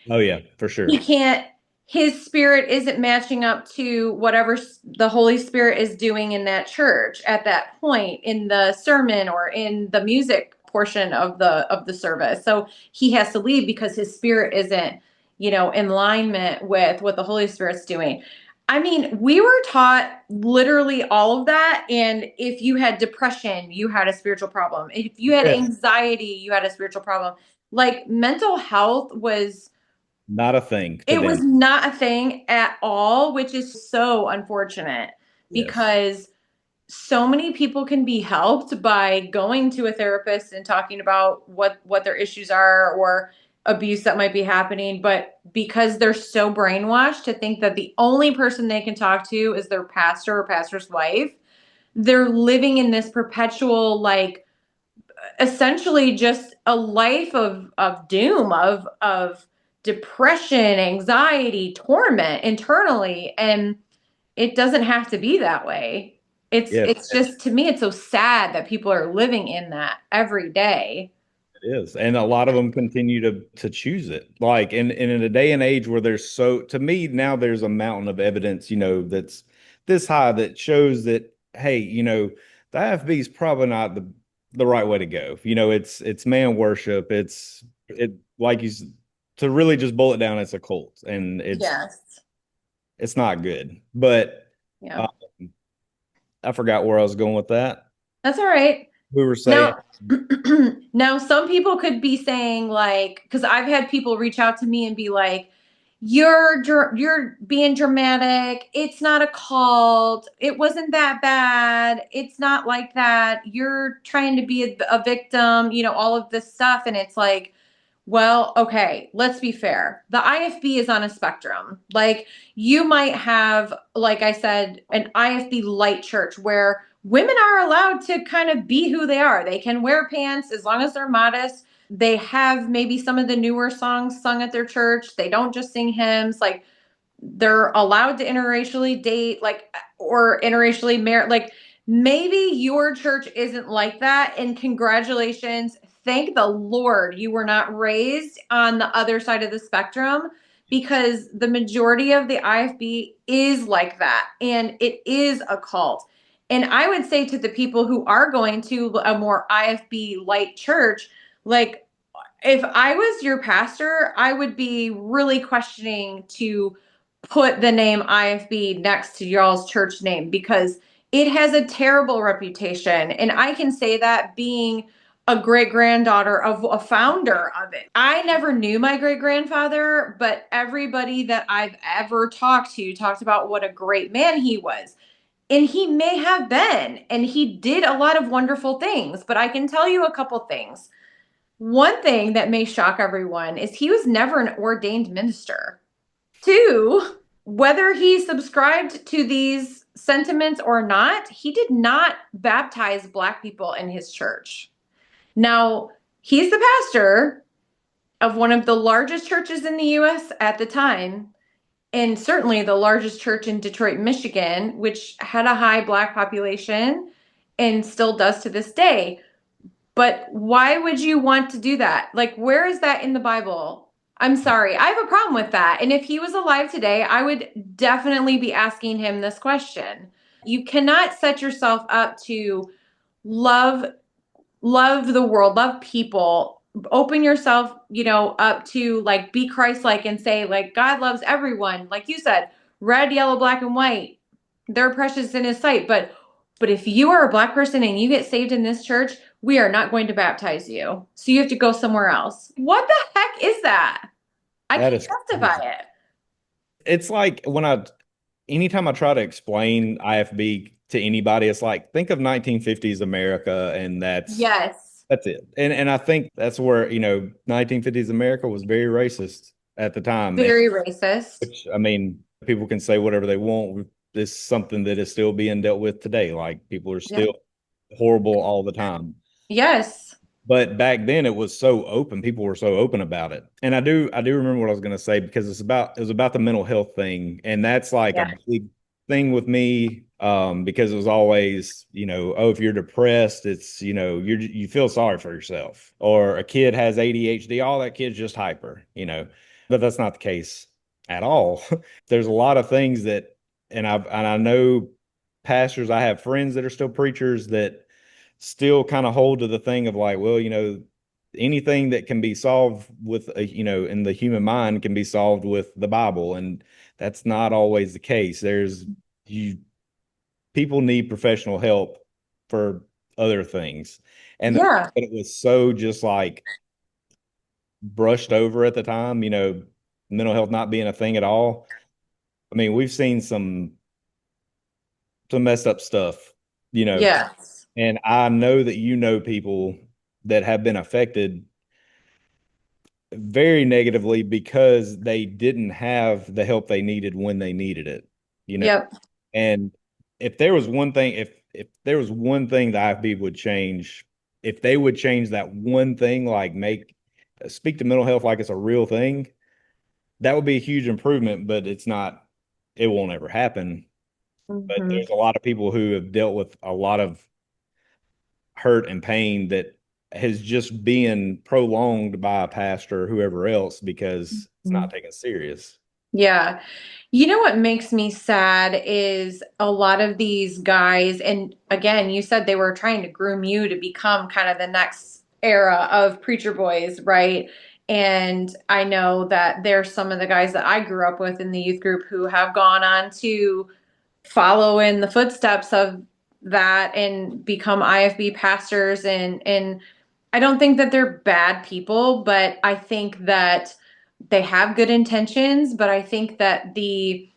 Oh yeah, for He sure. can't, his spirit isn't matching up to whatever the Holy Spirit is doing in that church at that point in the sermon or in the music portion of the service. So he has to leave because his spirit isn't, in alignment with what the Holy Spirit's doing. I mean, we were taught literally all of that. And if you had depression, you had a spiritual problem. If you had Yes. anxiety, you had a spiritual problem. Like mental health was, Not a thing to it was them. not a thing at all, which is so unfortunate Yes. because so many people can be helped by going to a therapist and talking about what their issues are or abuse that might be happening, but because they're so brainwashed to think that the only person they can talk to is their pastor or pastor's wife, they're living in this perpetual, like, essentially just a life of doom, of depression, anxiety, torment internally. And it doesn't have to be that way. Yes, It's just, to me, it's so sad that people are living in that every day. it is. And a lot of them continue to choose it. Like, and in a day and age where there's to me now, there's a mountain of evidence, that's this high, that shows that, hey, the IFB is probably not the right way to go. It's man worship. It like to really just boil it down, it's a cult, and Yes. it's not good. But Yeah. uh, I forgot where I was going with that. That's all right. We were saying, Now, now some people could be saying, like, because I've had people reach out to me and be like, you're being dramatic. It's not a cult. It wasn't that bad. It's not like that. You're trying to be a victim, all of this stuff. And it's like, Well, okay, let's be fair. The IFB is on a spectrum. Like, you might have, like I said, an IFB light church where women are allowed to kind of be who they are. They can wear pants as long as they're modest. They have maybe some of the newer songs sung at their church. They don't just sing hymns. Like, they're allowed to interracially date, like, or interracially marry. Like, maybe your church isn't like that, and congratulations, thank the Lord you were not raised on the other side of the spectrum, because the majority of the IFB is like that, and it is a cult. And I would say to the people who are going to a more IFB light church, like, if I was your pastor, I would be really questioning to put the name IFB next to y'all's church name, because it has a terrible reputation. And I can say that being a great granddaughter of a founder of it. I never knew my great grandfather, but everybody that I've ever talked to talked about what a great man he was. And he may have been, and he did a lot of wonderful things, but I can tell you a couple things. One thing that may shock everyone is he was never an ordained minister. Two, whether he subscribed to these sentiments or not, he did not baptize Black people in his church. Now, he's the pastor of one of the largest churches in the US at the time, and certainly the largest church in Detroit, Michigan, which had a high Black population and still does to this day. But why would you want to do that? Like, where is that in the Bible? I'm sorry. I have a problem with that. And if he was alive today, I would definitely be asking him this question. You cannot set yourself up to love love the world, love people, open yourself, up to, like, be Christ-like and say, like, God loves everyone. Like you said, red, yellow, black, and white. They're precious in his sight. But if you are a Black person and you get saved in this church, we are not going to baptize you. So you have to go somewhere else. What the heck is that? I That can't is justify crazy. it. It's like anytime I try to explain IFB to anybody, it's like, think of 1950s America, and Yes. that's it. And I think that's where, 1950s America was very racist at the time. And Very racist. which, I mean, people can say whatever they want. This is something that is still being dealt with today. Like, people are Yep. still horrible all the time. Yes. But back then it was so open. People were so open about it. And I do remember what I was going to say, because it was about the mental health thing. And that's like a Yeah. big thing with me, because it was always, oh, if you're depressed, it's, you feel sorry for yourself. Or a kid has ADHD, all that kid's just hyper. But that's not the case at all. There's a lot of things that, and I know pastors, I have friends that are still preachers that still kind of hold to the thing of like, well, anything that can be solved with in the human mind can be solved with the Bible. And that's not always the case. You People need professional help for other things. And the fact Yeah. that it was so just like brushed over at the time, mental health not being a thing at all. I mean, we've seen some messed up stuff, you know, Yes. and I know that people that have been affected very negatively because they didn't have the help they needed when they needed it, you know. Yep. And if there was one thing, if there was one thing the IFB would change, if they would change that one thing, like speak to mental health like it's a real thing, that would be a huge improvement. But it's not. It won't ever happen. But Mhm. there's a lot of people who have dealt with a lot of hurt and pain that has just been prolonged by a pastor or whoever else because it's not taken serious. Yeah. You know what makes me sad is a lot of these guys, and again, you said they were trying to groom you to become kind of the next era of preacher boys, right? And I know that there's some of the guys that I grew up with in the youth group who have gone on to follow in the footsteps of that and become IFB pastors, and I don't think that they're bad people, but I think that they have good intentions, but I think that the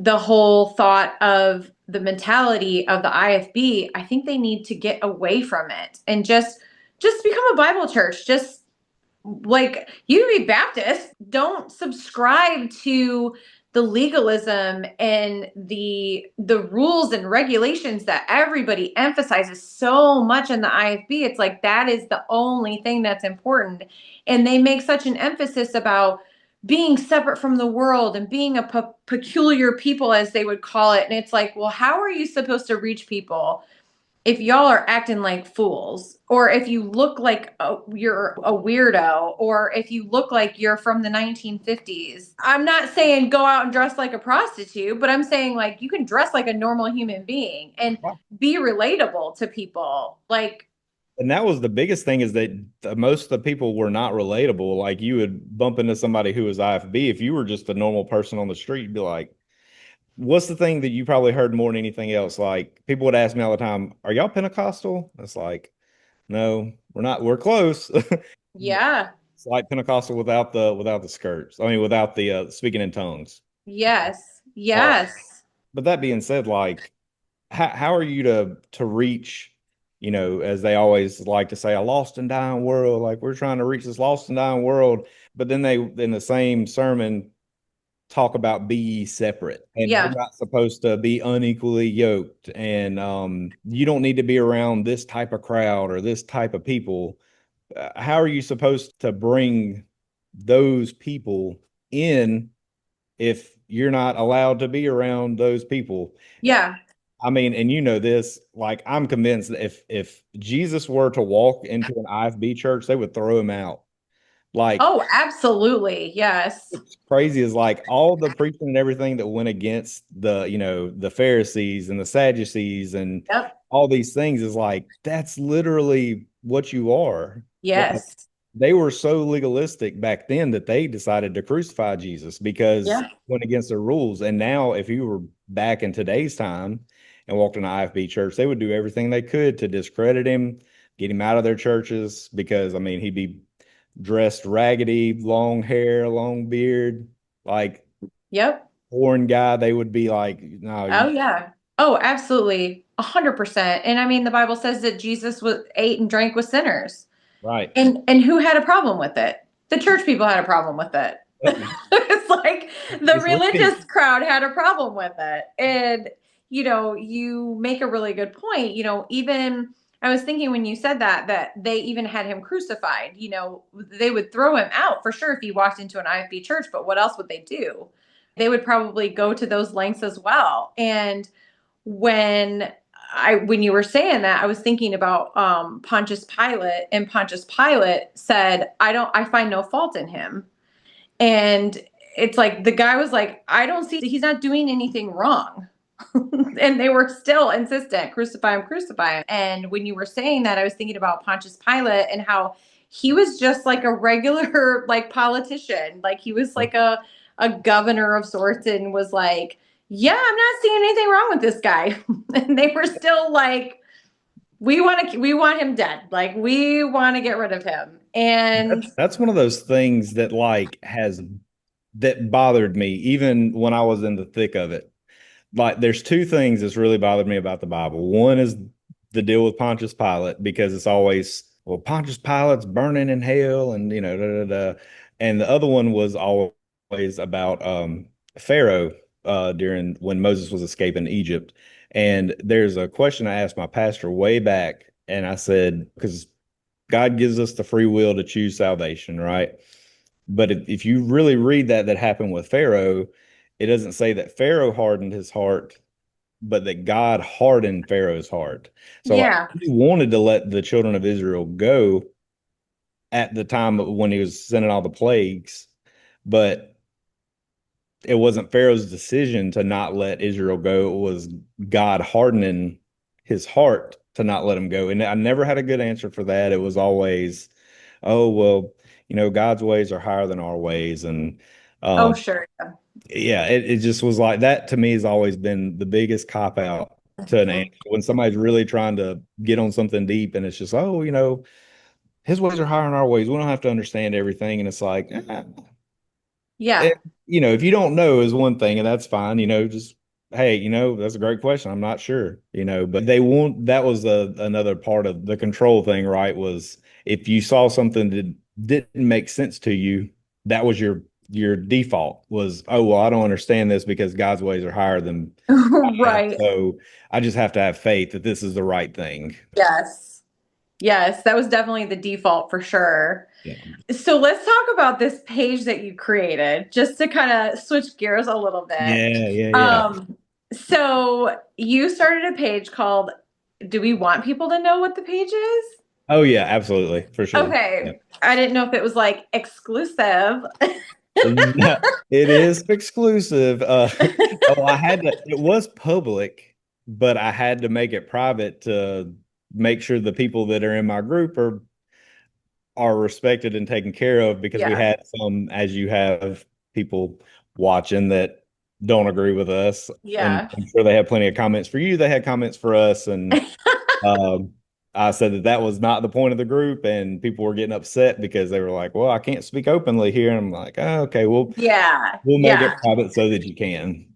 whole thought of the mentality of the IFB, I think they need to get away from it and just become a Bible church. Just like you be Baptist, don't subscribe to the legalism and the rules and regulations that everybody emphasizes so much in the IFB. It's like that is the only thing that's important. And they make such an emphasis about being separate from the world and being a peculiar people, as they would call it. And it's like, well, how are you supposed to reach people if y'all are acting like fools, or if you look like you're a weirdo, or if you look like you're from the 1950s? I'm not saying go out and dress like a prostitute, but I'm saying like you can dress like a normal human being and be relatable to people. Like, And that was the biggest thing, is that most of the people were not relatable. Like, you would bump into somebody who was IFB. If you were just a normal person on the street, you'd be like, what's the thing that you probably heard more than anything else? Like, people would ask me all the time, are y'all Pentecostal? It's like, no, we're not. We're close. yeah, It's like Pentecostal without the skirts. I mean, without the speaking in tongues. yes, Uh, yes, but that being said, like, how are you to reach, as they always like to say, a lost and dying world? Like, we're trying to reach this lost and dying world, but then they, in the same sermon, talk about be ye separate, and we're yeah, not supposed to be unequally yoked, and you don't need to be around this type of crowd or this type of people. How are you supposed to bring those people in if you're not allowed to be around those people? yeah. I mean, and this, like, I'm convinced that if Jesus were to walk into an IFB church, they would throw him out. Like, Oh, absolutely. Yes. what's crazy is, like, all the preaching and everything that went against the Pharisees and the Sadducees and Yep. all these things, is like, that's literally what you are. Like, Yes. they were so legalistic back then that they decided to crucify Jesus because Yeah. it went against their rules. And now, if you were back in today's time and walked in an IFB church, they would do everything they could to discredit him, get him out of their churches, because, I mean, he'd be dressed raggedy, long hair, long beard, like Yep. foreign guy. They would be like, no, Oh you yeah. Oh, absolutely. 100%. And I mean, the Bible says that Jesus was ate and drank with sinners. right. And who had a problem with it? The church people had a problem with it. It's like the It's leading. religious crowd had a problem with it. And you make a really good point. Even I was thinking when you said that they even had him crucified. They would throw him out for sure if he walked into an IFB church, but what else would they do? They would probably go to those lengths as well. And when when you were saying that, I was thinking about Pontius Pilate, and Pontius Pilate said, I find no fault in him. And it's like the guy was like, I don't see, he's not doing anything wrong. And they were still insistent, crucify him, crucify him. And when you were saying that, I was thinking about Pontius Pilate and how he was just like a regular like politician. Like he was like a governor of sorts, and was like, yeah, I'm not seeing anything wrong with this guy. And they were still like, we want him dead. Like we want to get rid of him. And That's one of those things that, like, that bothered me even when I was in the thick of it. Like, there's two things that's really bothered me about the Bible. One is the deal with Pontius Pilate, because it's always, well, Pontius Pilate's burning in hell, and da, da, da. And the other one was always about Pharaoh, during when Moses was escaping Egypt. And there's a question I asked my pastor way back, and I said, because God gives us the free will to choose salvation, right? But if you really read that happened with Pharaoh, it doesn't say that Pharaoh hardened his heart, but that God hardened Pharaoh's heart. So, like, yeah. he wanted to let the children of Israel go at the time when he was sending all the plagues, but it wasn't Pharaoh's decision to not let Israel go. It was God hardening his heart to not let him go. And I never had a good answer for that. It was always, oh, well, God's ways are higher than our ways. And Oh, um, sure. Yeah. yeah, it just was like that. To me, has always been the biggest cop out to an answer, when somebody's really trying to get on something deep, and it's just, oh, his ways are higher than our ways. We don't have to understand everything. And it's like, Yeah. it, if you don't know is one thing, and that's fine, just, hey, that's a great question. I'm not sure, but they won't, that was another part of the control thing, right? Was if you saw something didn't make sense to you, that was your default was, oh, well, I don't understand this because God's ways are higher than mine. Right. So I just have to have faith that this is the right thing. Yes. Yes, that was definitely the default for sure. Yeah. So let's talk about this page that you created, just to kind of switch gears a little bit. Yeah, yeah, yeah. So you started a page called Do We Want People to Know What the Page is? Oh yeah, absolutely, for sure. Yeah. Okay. I didn't know if it was like exclusive. No, it is exclusive. Oh, I had to, it was public, but I had to make it private to make sure the people that are in my group are respected and taken care of because we Yeah. had some, as you have, people watching that don't agree with us. And Yeah. I'm sure they had plenty of comments for you. They had comments for us. And um, I said that that was not the point of the group. And people were getting upset because they were like, well, I can't speak openly here. And I'm like, oh, okay, Yeah. we'll make Yeah. it private so that you can.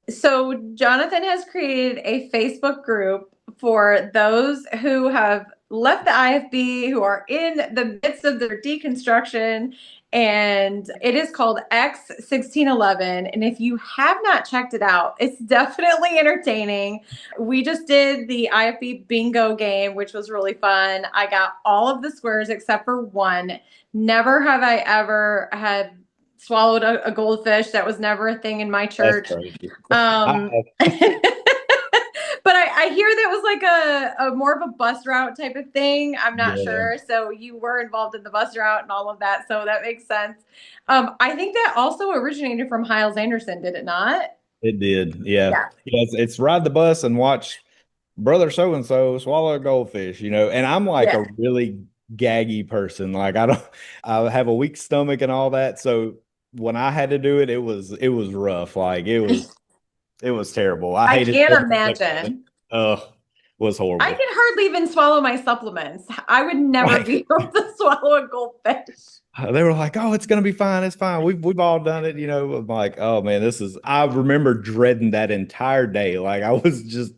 So Jonathan has created a Facebook group for those who have left the IFB, who are in the midst of their deconstruction, and it is called X1611. And if you have not checked it out, it's definitely entertaining. We just did the IFB bingo game, which was really fun. I got all of the squares except for one. Never have I ever had swallowed a goldfish. That was never a thing in my That's church. crazy. But I hear that was like a more of a bus route type of thing. I'm not Yeah, sure. So you were involved in the bus route and all of that. So that makes sense. I think that also originated from Hiles Anderson, did it not? it did. Yeah. Yeah. Yeah, it's ride the bus and watch brother so and so swallow a goldfish, and I'm like a Yeah. really gaggy person. Like I don't I have a weak stomach and all that. So when I had to do it, it was rough. Like it was terrible. I I hated can't every second of it. imagine. Ugh, was I horrible. can hardly even swallow my supplements. I would never Right. be able to swallow a goldfish. They were like, "Oh, it's gonna be fine. It's fine. We've all done it." I'm like, "Oh man, this is." I remember dreading that entire day. Like I was just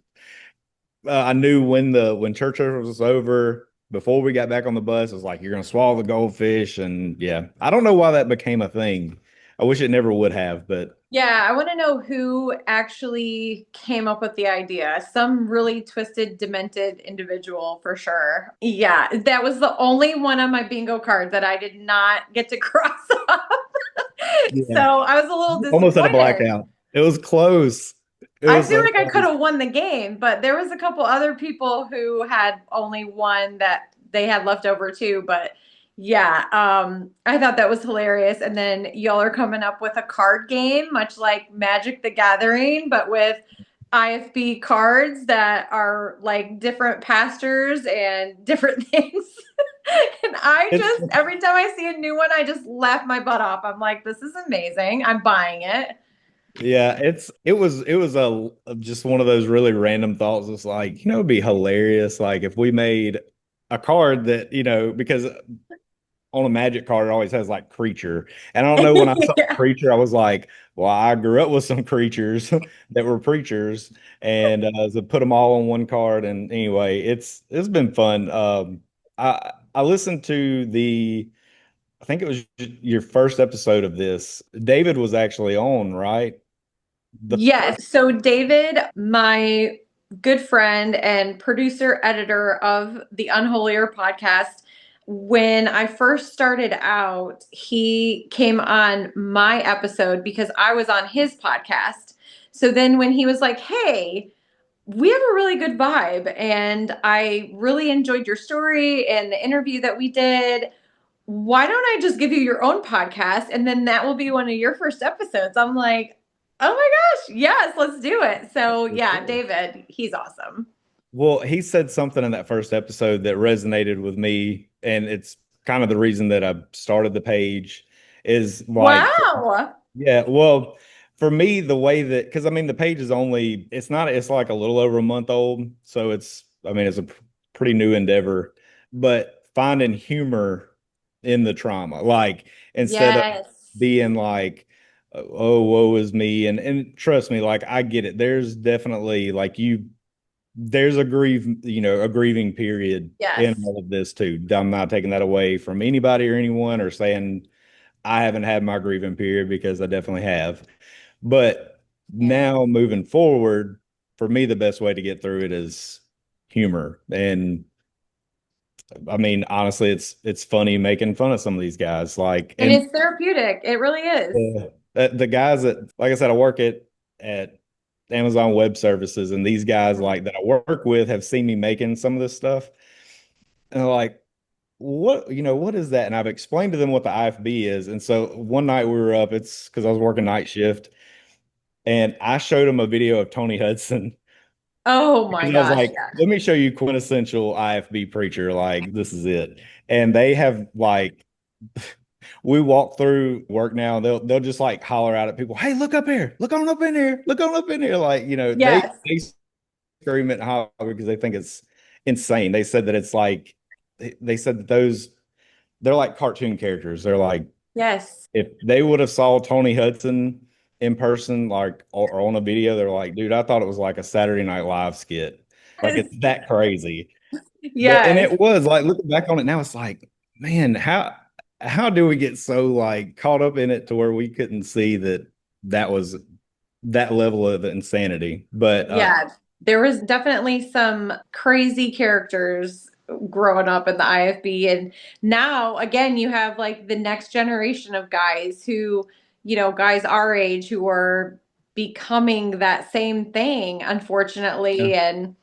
I knew when church service was over, before we got back on the bus, it was like you're gonna swallow the goldfish, and yeah, I don't know why that became a thing. I wish it never would have, but Yeah, I want to know who actually came up with the idea. Some really twisted, demented individual for sure. Yeah, that was the only one on my bingo card that I did not get to cross off. So yeah, I was a little almost had a disappointed. blackout. It was close. It I was feel so like I could close. have won the game, but there was a couple other people who had only one that they had left over too. But yeah, I thought that was hilarious. And then y'all are coming up with a card game, much like Magic the Gathering, but with IFB cards that are like different pastors and different things. And I It's just, every time I see a new one, I just laugh my butt off. I'm like, this is amazing. I'm buying it. Yeah, it was a just one of those really random thoughts. It's like, it'd be hilarious like if we made a card that, because on a magic card it always has like creature. And I don't know, when I saw Yeah. creature, I was like, well, I grew up with some creatures that were preachers, and so put them all on one card. And anyway, it's been fun. I listened to I think it was your first episode of this. David was actually on, right? The first. Yes. So, David, my good friend and producer editor of the Unholier podcast, when I first started out, he came on my episode because I was on his podcast. So then when he was like, hey, we have a really good vibe, and I really enjoyed your story and the interview that we did. Why don't I just give you your own podcast and then that will be one of your first episodes? I'm like, oh my gosh, yes, let's do it. So, yeah, David, he's awesome. Well, he said something in that first episode that resonated with me, and it's kind of the reason that I started the page. Is like, Wow. yeah, well, for me, the way that, because I mean, the page is only, it's not, it's like a little over a month old. So I mean, it's a pretty new endeavor, but finding humor in the trauma, like instead of Yes. being like, oh, woe is me. And trust me, like, I get it. There's definitely, like, there's a grieving period in Yes. all of this too. I'm not taking that away from anybody or anyone or saying I haven't had my grieving period because I definitely have. But Yeah. now moving forward, for me, the best way to get through it is humor. And I mean, honestly, it's funny making fun of some of these guys. Like, And and it's therapeutic. It really is. the guys that, like I said, I work at Amazon Web Services, and these guys Mhm. like that I work with have seen me making some of this stuff, and they're like, what is that? And I've explained to them what the IFB is. And so one night we were up, it's because I was working night shift, and I showed them a video of Tony Hudson Oh my because I was gosh. like, let me show you quintessential IFB preacher. Like, this is it. And they have like we walk through work now, and they'll just like holler out at people, "Hey, look up here, look on up in here, look on up in here!" Like, Yes. they scream it and holler because they think it's insane. They said that it's like they said that they're like cartoon characters. They're like Yes. if they would have saw Tony Hudson in person, like or on a video, they're like, "Dude, I thought it was like a Saturday Night Live skit." Like it's that crazy. And Yes. it was like looking back on it now, it's like, man, how do we get so like caught up in it to where we couldn't see that that was that level of insanity? But Yeah, there was definitely some crazy characters growing up in the IFB. And now, again, you have like the next generation of guys who, guys our age who are becoming that same thing, yeah, unfortunately. And,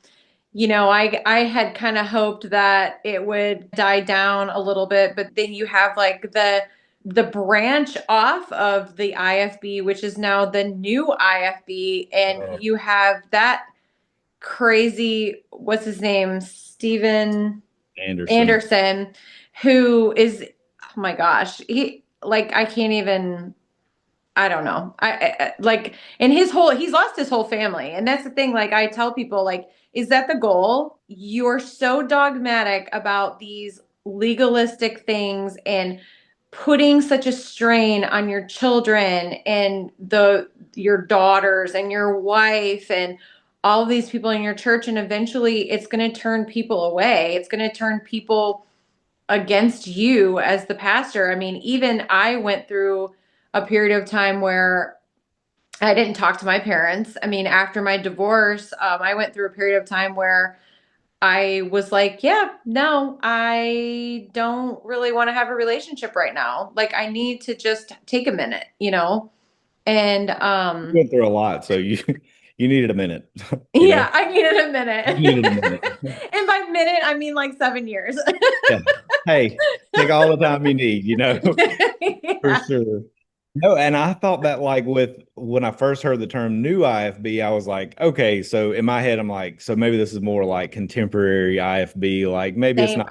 I had kind of hoped that it would die down a little bit, but then you have like the branch off of the IFB, which is now the new IFB, and uh, you have that crazy, what's his name? Steven Anderson. Anderson, who is, oh my gosh, he like I can't even I don't know. Like, and he's lost his whole family. And that's the thing. Like, I tell people, like, is that the goal? You're so dogmatic about these legalistic things and putting such a strain on your children and your daughters and your wife and all of these people in your church. And eventually it's going to turn people away. It's going to turn people against you as the pastor. I mean, even I went through a period of time where I didn't talk to my parents. I mean, after my divorce, I went through a period of time where I was like, yeah, no, I don't really want to have a relationship right now. Like, I need to just take a minute. And You went through a lot, so you you needed a minute, you know. yeah, I needed a minute. You needed a minute. And by minute, I mean like 7 years. Yeah. Hey, take all the time you need, for Yeah. sure. No, and I thought that like with when I first heard the term new IFB, I was like, okay, so in my head, I'm like, so maybe this is more like contemporary IFB, like maybe it's Same. not.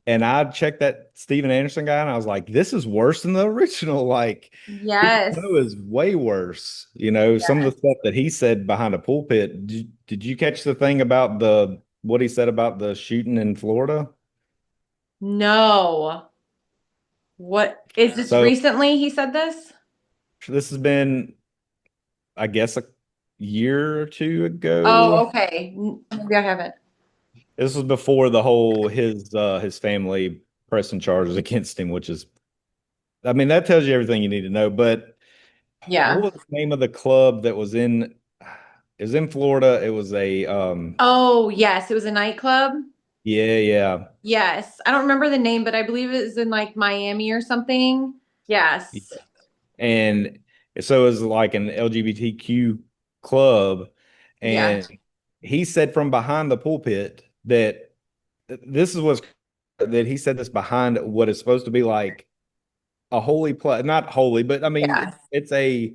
And I checked that Steven Anderson guy, and I was like, this is worse than the original. Like his Yes. show is way worse. Some of the stuff that he said behind a pulpit. Did you catch the thing about the what he said about the shooting in Florida? No. What is this So recently he said this? this has been, I guess, a year or two ago. Oh, okay. Maybe I haven't. This was before the whole his family pressing charges against him, which is, I mean, that tells you everything you need to know. But what Yeah. was the name of the club that was in? It was in Florida. It was a Oh, yes. It was a nightclub. yeah, yeah. Yes. I don't remember the name, but I believe it was in like Miami or something. Yes. And so it was like an LGBTQ club, Yeah. and he said from behind the pulpit that this is what's that he said this behind what is supposed to be like a holy place, not holy, but I mean Yeah. it's a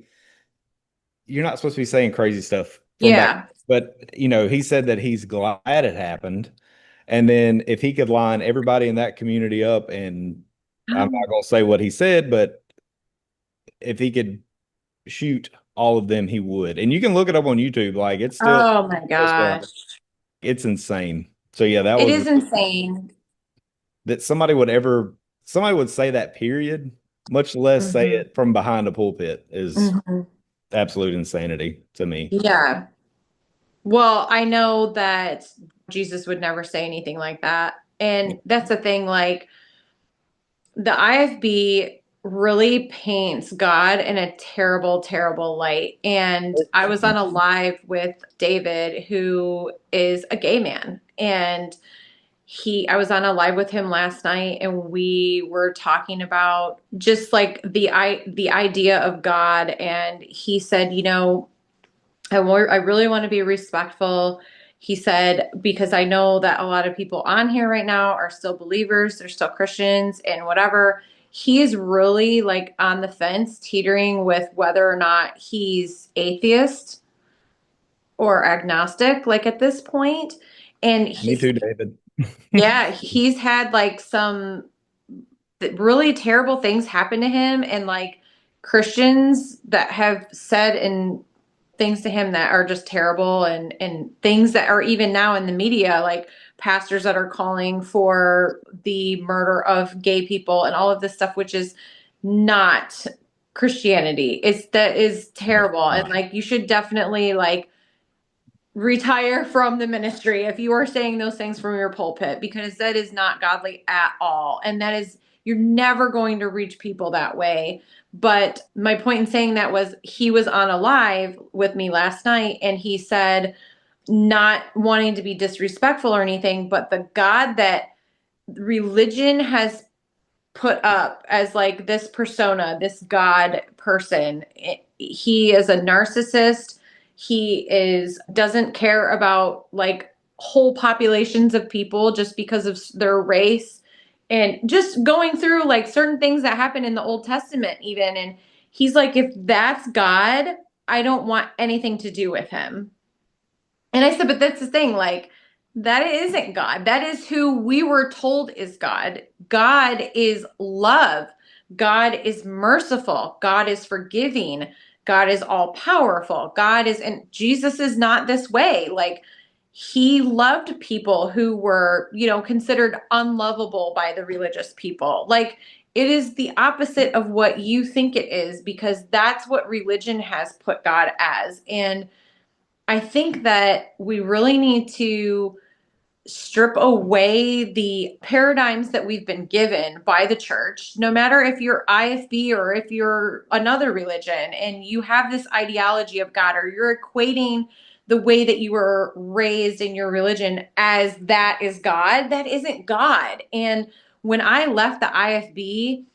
you're not supposed to be saying crazy stuff from back. Yeah. But he said that he's glad it happened, and then if he could line everybody in that community up, and I'm not gonna say what he said, but if he could shoot all of them, he would. And you can look it up on YouTube. Like it's still Oh my like, gosh. it's insane. So yeah, that It was is insane. that somebody would say that period, much less say Hmm. it from behind a pulpit is Hmm. absolute insanity to me. Yeah. Well, I know that Jesus would never say anything like that. And that's the thing, like the IFB really paints God in a terrible, terrible light. And I was on a live with David, who is a gay man. And I was on a live with him last night, and we were talking about just like the idea of God. And he said, I really want to be respectful. He said, because I know that a lot of people on here right now are still believers, they're still Christians and whatever. He is really like on the fence, teetering with whether or not he's atheist or agnostic, like at this point. And Me he's, too, David. yeah, he's had like some really terrible things happen to him, and like Christians that have said and things to him that are just terrible, and things that are even now in the media, like pastors that are calling for the murder of gay people and all of this stuff, which is not Christianity. That is No, terrible. And not. like you should definitely like retire from the ministry if you are saying those things from your pulpit, because that is not godly at all. And that is, you're never going to reach people that way. But my point in saying that was he was on a live with me last night, and he said, not wanting to be disrespectful or anything, but the God that religion has put up as like this persona, this God person, he is a narcissist. He doesn't care about like whole populations of people just because of their race, and just going through like certain things that happen in the Old Testament even. And he's like, if that's God, I don't want anything to do with him. And I said, but that's the thing, like, that isn't God. That is who we were told is God. God is love. God is merciful. God is forgiving. God is all powerful. And Jesus is not this way. Like, he loved people who were, considered unlovable by the religious people. Like, it is the opposite of what you think it is, because that's what religion has put God as. And I think that we really need to strip away the paradigms that we've been given by the church, no matter if you're IFB or if you're another religion and you have this ideology of God, or you're equating the way that you were raised in your religion as that is God. That isn't God. And when I left the IFB,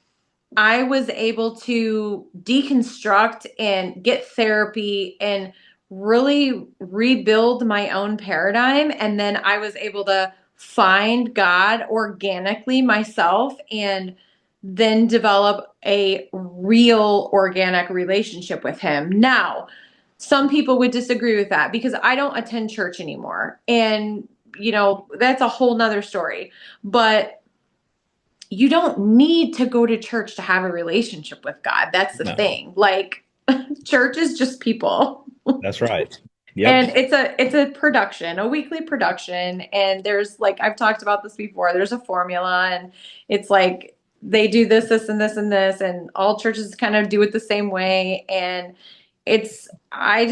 I was able to deconstruct and get therapy and really rebuild my own paradigm. And then I was able to find God organically myself, and then develop a real organic relationship with him. Now, some people would disagree with that because I don't attend church anymore. And, that's a whole nother story. But you don't need to go to church to have a relationship with God. That's the No, thing. Like, church is just people. that's right. Yep. And it's a production, a weekly production. And there's, like, I've talked about this before, there's a formula, and it's like they do this, and this, and this, and all churches kind of do it the same way. And I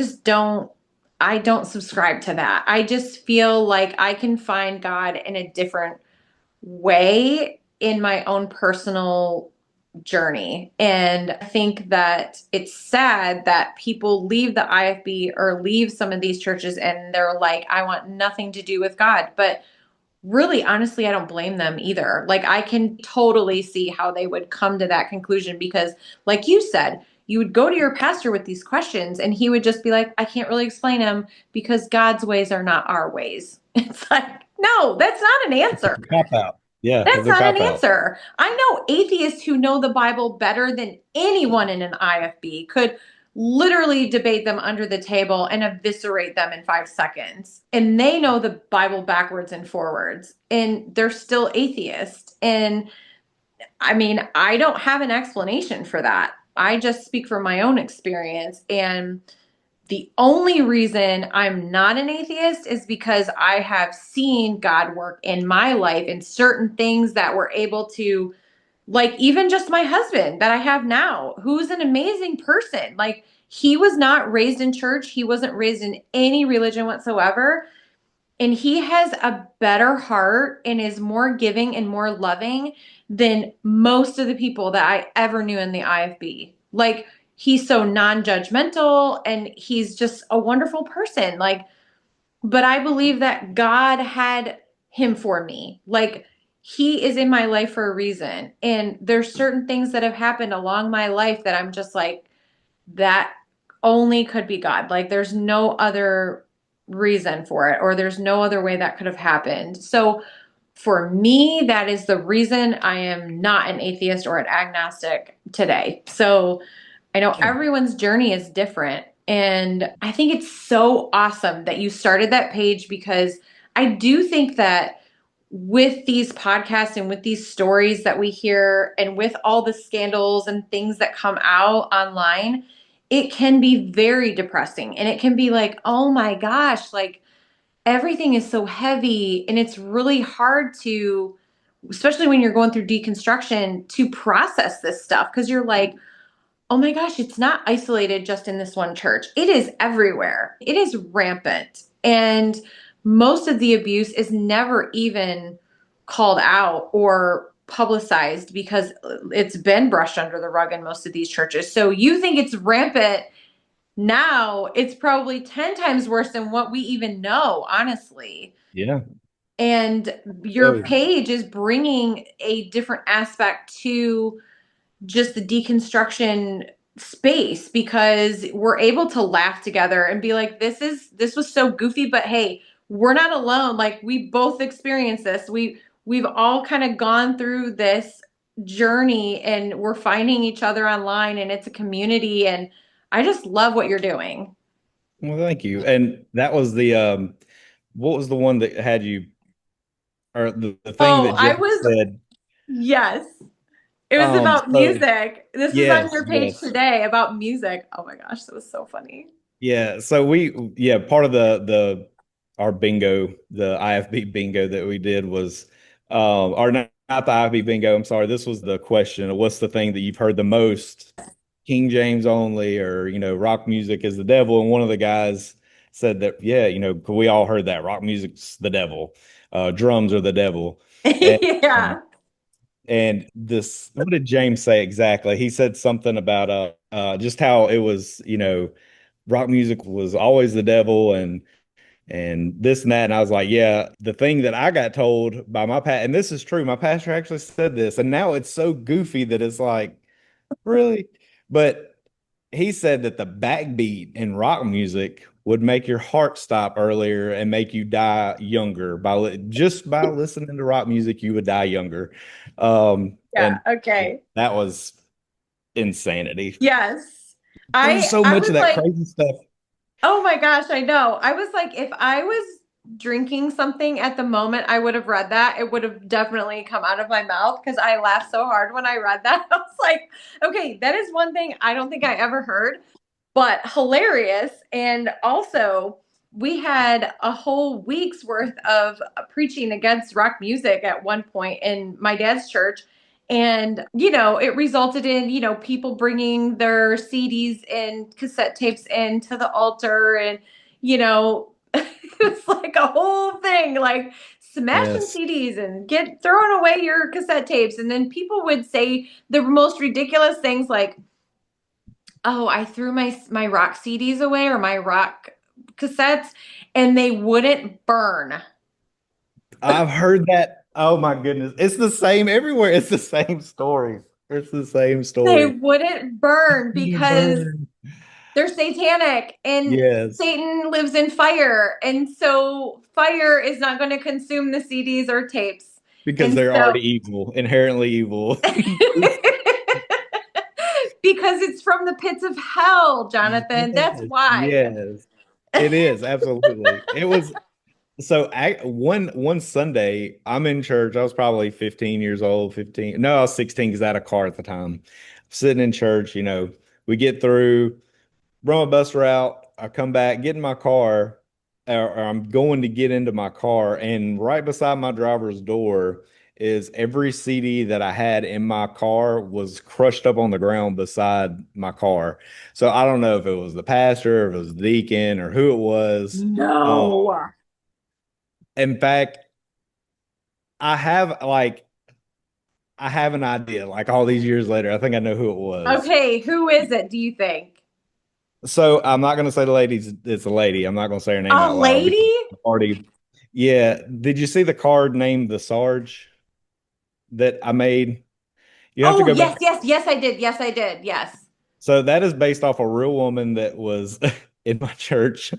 don't subscribe to that. I just feel like I can find God in a different way in my own personal journey. And I think that it's sad that people leave the IFB or leave some of these churches and they're like, I want nothing to do with God. But really, honestly, I don't blame them either. Like, I can totally see how they would come to that conclusion, because like you said, you would go to your pastor with these questions and he would just be like, I can't really explain them because God's ways are not our ways. It's like, no, that's not an answer. Cop out. Yeah, That's it's a not an cop out. answer. I know atheists who know the Bible better than anyone in an IFB, could literally debate them under the table and eviscerate them in 5 seconds. And they know the Bible backwards and forwards, and they're still atheists. And I mean, I don't have an explanation for that. I just speak from my own experience. And the only reason I'm not an atheist is because I have seen God work in my life in certain things that were able to, like, even just my husband that I have now, who's an amazing person. Like, he was not raised in church. He wasn't raised in any religion whatsoever. And he has a better heart and is more giving and more loving than most of the people that I ever knew in the IFB. Like, he's so non-judgmental and he's just a wonderful person. Like, but I believe that God had him for me. Like, he is in my life for a reason. And there's certain things that have happened along my life that I'm just like, that only could be God. Like, there's no other reason for it, or there's no other way that could have happened. So for me, that is the reason I am not an atheist or an agnostic today. So I know everyone's journey is different. And I think it's so awesome that you started that page, because I do think that with these podcasts and with these stories that we hear and with all the scandals and things that come out online, it can be very depressing. And it can be like, oh my gosh, like everything is so heavy. And it's really hard to, especially when you're going through deconstruction, to process this stuff, because you're like, oh my gosh, it's not isolated just in this one church. It is everywhere. It is rampant. And most of the abuse is never even called out or publicized because it's been brushed under the rug in most of these churches. So you think it's rampant now, it's probably 10 times worse than what we even know, honestly. Yeah. And your So, page is bringing a different aspect to just the deconstruction space, because we're able to laugh together and be like, this was so goofy, but hey, we're not alone. Like, we both experienced this. We've all kind of gone through this journey, and we're finding each other online, and it's a community. And I just love what you're doing. well, thank you. And that was the what was the one that had you, or the thing Oh, that I Jen was, said? yes. It was about So music. This was on yes, your page yes. today about music. Oh my gosh, that was so funny. Yeah, so yeah, part of the our bingo, the IFB bingo that we did was or not the IFB bingo, I'm sorry. This was the question, what's the thing that you've heard the most? King James only, or rock music is the devil. And one of the guys said that, yeah, we all heard that rock music's the devil. Drums are the devil. And Yeah. and this, what did James say exactly? He said something about just how it was, rock music was always the devil, and this and that. And I was like, yeah, the thing that I got told by my and this is true, my pastor actually said this, and now it's so goofy that it's like, really? But he said that the backbeat in rock music would make your heart stop earlier and make you die younger just by listening to rock music, you would die younger. Yeah. And Okay. that was insanity. Yes. There's so I much of was that like, crazy stuff. oh my gosh, I know. I was like, if I was drinking something at the moment I would have read that, it would have definitely come out of my mouth, because I laughed so hard when I read that. I was like, okay, that is one thing I don't think I ever heard, but hilarious. And also, we had a whole week's worth of preaching against rock music at one point in my dad's church. And, it resulted in, people bringing their CDs and cassette tapes into the altar. And, it's like a whole thing, like smashing Yes. CDs and get throwing away your cassette tapes. And then people would say the most ridiculous things like, oh, I threw my rock CDs away, or my rock cassettes, and they wouldn't burn. I've heard that. Oh my goodness. It's the same everywhere. It's the same stories. It's the same They story. wouldn't burn You because burn. they're satanic, and Yes. Satan lives in fire. And so fire is not going to consume the CDs or tapes. Because And they're so already evil, inherently evil. because it's from the pits of hell, Jonathan. That's Yes, why. yes. It is absolutely. It was so one Sunday, I'm in church. I was probably 15 years old, 15. No, I was 16 because I had a car at the time. Sitting in church, we get through, run my bus route. I come back, get in my car, or I'm going to get into my car, and right beside my driver's door is every CD that I had in my car was crushed up on the ground beside my car. So I don't know if it was the pastor, if it was the deacon, or who it was. No. In fact, I have like I have an idea. Like all these years later, I think I know who it was. Okay, who is it, do you think? So I'm not going to say the lady's. It's a lady. I'm not going to say her name A out loud because lady? it's already. Yeah. Did you see the card named the Sarge that I made? You have to Oh, go back. yes, yes, yes, I did. Yes, I did. Yes. So that is based off a real woman that was in my church.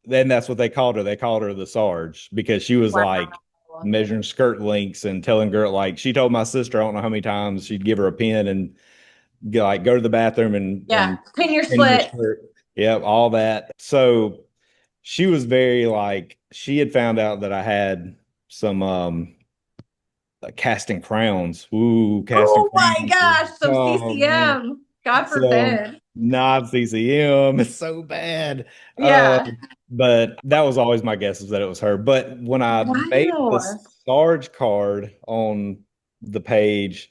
Then that's what they called her. They called her the Sarge because she was Wow. like measuring skirt lengths and telling girl like she told my sister I don't know how many times she'd give her a pen and like go to the bathroom Yeah. and Pin your pin your slit. skirt. Yep, all that. So she was very like she had found out that I had some casting crowns. Ooh, casting Oh my crowns. gosh, some Oh man. CCM. God Some forbid. not CCM. It's so bad. Uh, Yeah. but that was always my guess is that it was her. But when I made the Wow. Sarge card on the page,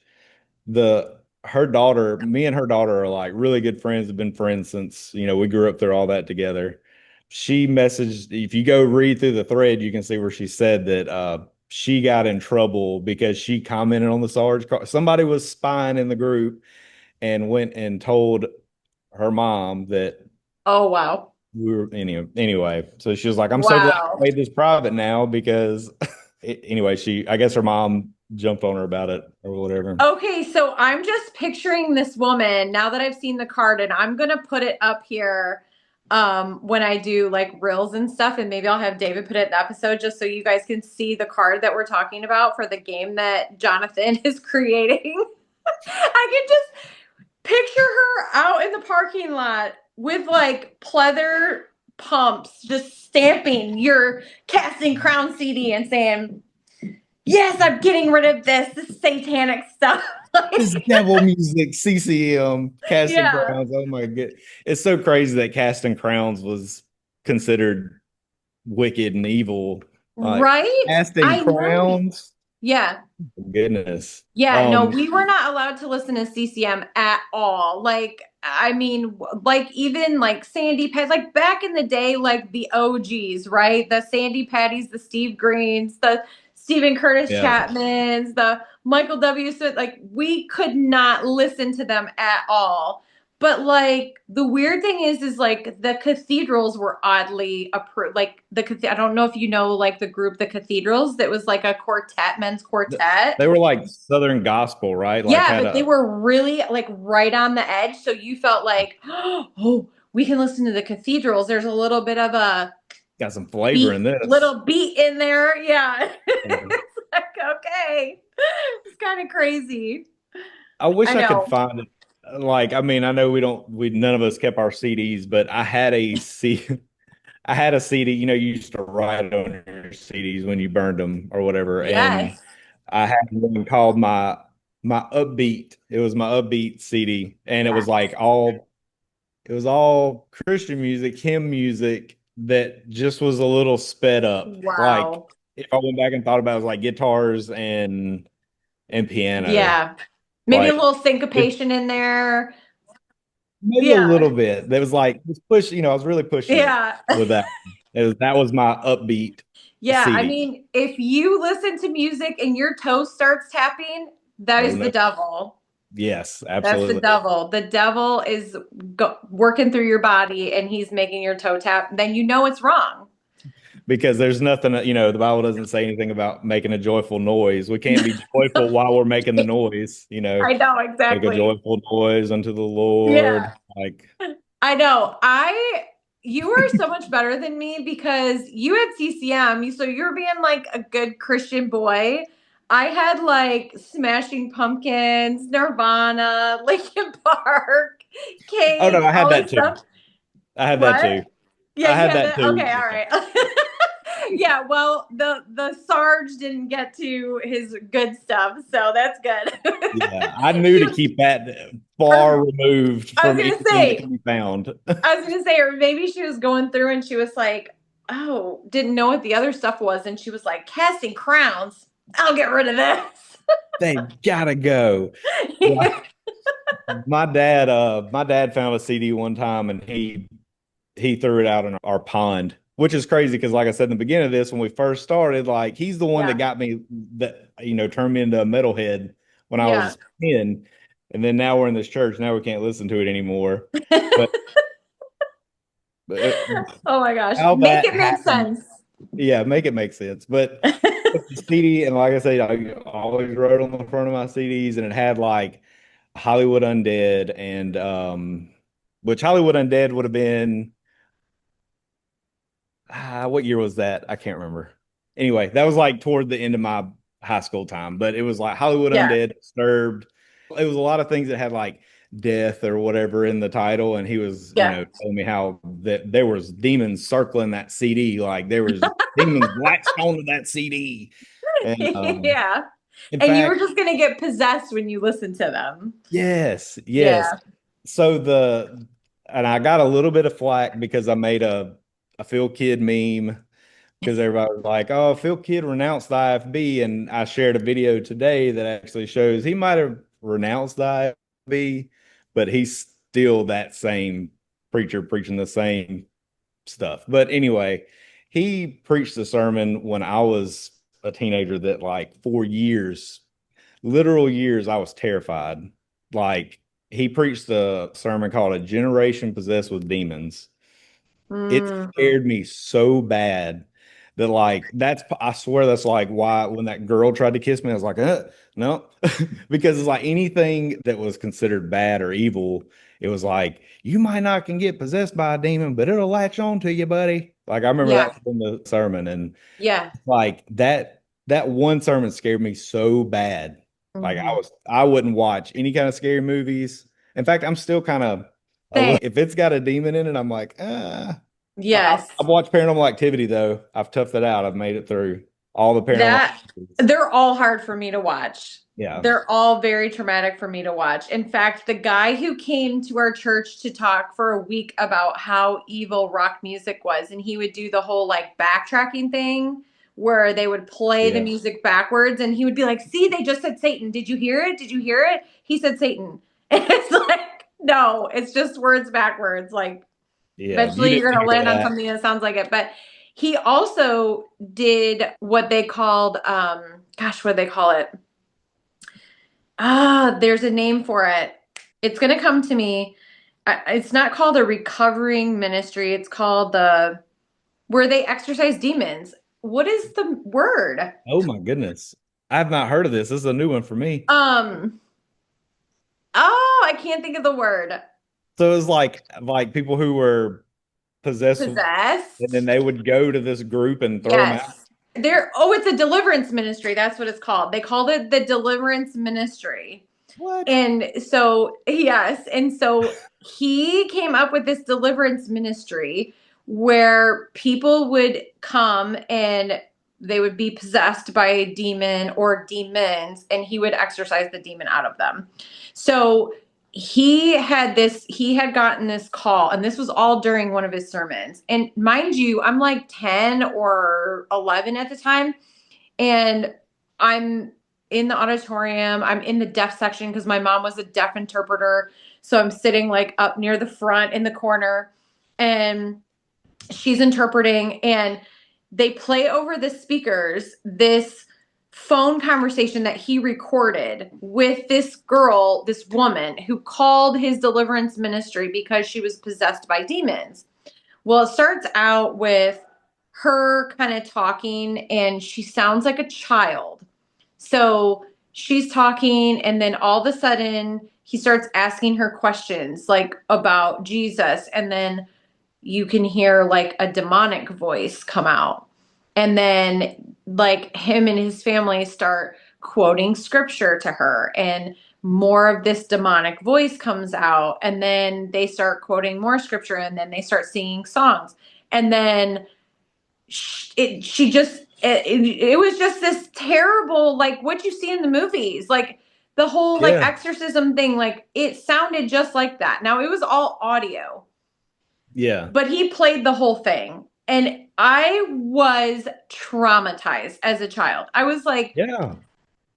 the her daughter, me and her daughter are like really good friends, have been friends since, we grew up through all that together. She messaged, if you go read through the thread, you can see where she said that she got in trouble because she commented on the Sarge card. Somebody was spying in the group and went and told her mom that Oh, wow. we were anyway. So she was like, I'm so glad I Wow. made this private now because anyway, I guess her mom jumped on her about it or whatever. Okay, so I'm just picturing this woman now that I've seen the card, and I'm gonna put it up here when I do like reels and stuff, and maybe I'll have David put it in the episode just so you guys can see the card that we're talking about for the game that Jonathan is creating. I can just picture her out in the parking lot with like pleather pumps, just stamping your Casting Crown CD and saying, yes, I'm getting rid of this satanic stuff. This Like, devil music, CCM, Casting yeah. Crowns. Oh my god. It's so crazy that Casting Crowns was considered wicked and evil. Like Right? Casting I know. Crowns. Yeah. Goodness. Yeah, no, we were not allowed to listen to CCM at all. Like, I mean, like even like Sandy Patty, like back in the day, like the OGs, right? The Sandy Patties, the Steve Greens, the Stephen Curtis Yeah. Chapmans, the Michael W. Smith, like we could not listen to them at all. But like the weird thing is like the cathedrals were oddly approved. Like I don't know if you know like the group the Cathedrals that was like a quartet, men's quartet. They were like Southern gospel, right? Like Yeah, had but they a were really like right on the edge. So you felt like, oh, we can listen to the cathedrals. There's a little bit of a got some flavor in this. little beat in there. Yeah. It's like, okay. It's kind of crazy. I wish I I could know. find it. Like, I mean, I know we none of us kept our CDs, but I had I had a CD, you used to write on your CDs when you burned them or whatever. And Yes. I had one called my upbeat. It was my upbeat CD. And Yes. it was all Christian music, hymn music that just was a little sped up. Like Wow. if I went back and thought about it, it was like guitars and piano. Yeah. Maybe a Like little it, syncopation in there. maybe a Yeah. little bit. That was like was push, I was really pushing it Yeah. with that. That was my upbeat Yeah. I CD. mean, if you listen to music and your toe starts tapping, that Oh is the no. devil. Yes, That's the absolutely. devil. The devil is working through your body and he's making your toe tap. Then you know it's wrong. Because there's nothing, the Bible doesn't say anything about making a joyful noise. We can't be joyful while we're making the noise, I know make a exactly. joyful noise unto the Yeah, Lord. Like, I know. You are so much better than me because you had CCM, so you're being like a good Christian boy. I had like Smashing Pumpkins, Nirvana, Linkin Park, oh no, Cake, I had all that this too. stuff. I had that What? too. Yeah, I you had had that that. too. Okay, all Yeah. right. Yeah, well, the Sarge didn't get to his good stuff, so that's good. Yeah, I knew He to was, keep that or, far removed I was from gonna anything that say, can be found. or maybe she was going through and she was like, oh, didn't know what the other stuff was, and she was like, Casting Crowns. I'll get rid of this. They gotta go. Like, my dad found a CD one time and he threw it out in our pond, which is crazy because, like I said in the beginning of this, when we first started, like he's the one that Yeah. got me that turned me into a metalhead when I Yeah. was 10, and then now we're in this church. Now we can't listen to it anymore. But, but Oh my gosh. how Make that it make happened, sense. yeah, make it make sense. But it's the CD, and like I said, I always wrote on the front of my CDs, and it had like Hollywood Undead and which Hollywood Undead would have been. What year was that? I can't remember. Anyway, that was like toward the end of my high school time, but it was like Hollywood Yeah. Undead, Disturbed. It was a lot of things that had like death or whatever in the title, and he was, Yeah. telling me how that there was demons circling that CD, like there was demons latched onto that CD. And Yeah. in And you were fact, just going to get possessed when you listen to them. yes, yes. Yeah. So and I got a little bit of flack because I made a Phil Kidd meme because everybody was like, "Oh, Phil Kidd renounced the IFB," and I shared a video today that actually shows he might have renounced the IFB, but he's still that same preacher preaching the same stuff. But anyway, he preached a sermon when I was a teenager that like 4 years, literal years, I was terrified. Like he preached a sermon called "A Generation Possessed with Demons." It Mhm. scared me so bad that like I swear that's like why when that girl tried to kiss me, I was like, no, because it's like anything that was considered bad or evil, it was like you might not can get possessed by a demon, but it'll latch on to you, buddy. Like I remember Yeah. that from the sermon, and Yeah. like that one sermon scared me so bad. Like Hmm. I wouldn't watch any kind of scary movies. In fact, I'm still kind of a Same. little, if it's got a demon in it, I'm like, Yes. I've watched Paranormal Activity though. I've toughed it out. I've made it through all the Paranormal That Activities. they're all hard for me to watch. Yeah. They're all very traumatic for me to watch. In fact, the guy who came to our church to talk for a week about how evil rock music was, and he would do the whole like backtracking thing where they would play the Yeah. music backwards, and he would be like, "See, they just said Satan. Did you hear it? Did you hear it? He said Satan." And it's like, no, it's just words backwards. Like, Yeah. You eventually you're didn't going to hear land on that. something that sounds like it. But he also did what they called, gosh, what do they call it? There's a name for it. It's going to come to me. It's not called a recovering ministry. It's called where they exorcise demons. What is the word? Oh my goodness. I've not heard of this. This is a new one for me. Um, oh, I can't think of the word. So it's like people who were possessed, and then Possessed? they would go to this group and throw them out. Yes. It's a deliverance ministry. That's what it's called. They called it the deliverance ministry. What? And so, yes. And so he came up with this deliverance ministry where people would come and they would be possessed by a demon or demons, and he would exorcise the demon out of them. So he had gotten this call, and this was all during one of his sermons. And mind you, I'm like 10 or 11 at the time, and I'm in the auditorium. I'm in the deaf section because my mom was a deaf interpreter. So I'm sitting like up near the front in the corner, and she's interpreting, and they play over the speakers this phone conversation that he recorded with this girl, this woman who called his deliverance ministry because she was possessed by demons. Well, it starts out with her kind of talking, and she sounds like a child. So she's talking, and then all of a sudden, he starts asking her questions like about Jesus. And then you can hear like a demonic voice come out. And then, like, him and his family start quoting scripture to her, and more of this demonic voice comes out. And then they start quoting more scripture, and then they start singing songs. And then it was just this terrible, like what you see in the movies, like the whole like Yeah. exorcism thing, like it sounded just like that. Now it was all audio, Yeah. but he played the whole thing. And I was traumatized as a child. I was like, Yeah.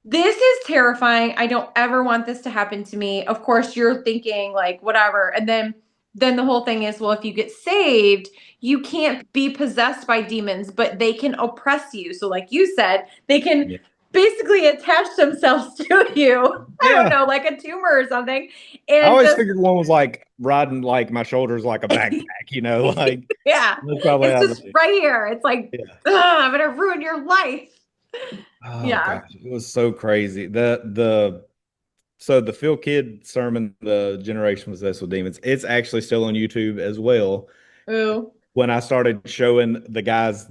this is terrifying. I don't ever want this to happen to me. Of course, you're thinking like whatever. And then the whole thing is, well, if you get saved, you can't be possessed by demons, but they can oppress you. So like you said, they can Yeah. basically attach themselves to you. I don't Yeah. know, like a tumor or something. I And always just figured one was like riding like my shoulders like a backpack, like yeah, that's probably it's how just right here. It's like, yeah. I'm gonna ruin your life. Oh Yeah. gosh, it was so crazy. So the Phil Kidd sermon, The Generation Possessed with Demons, it's actually still on YouTube as well. Ooh. When I started showing the guys,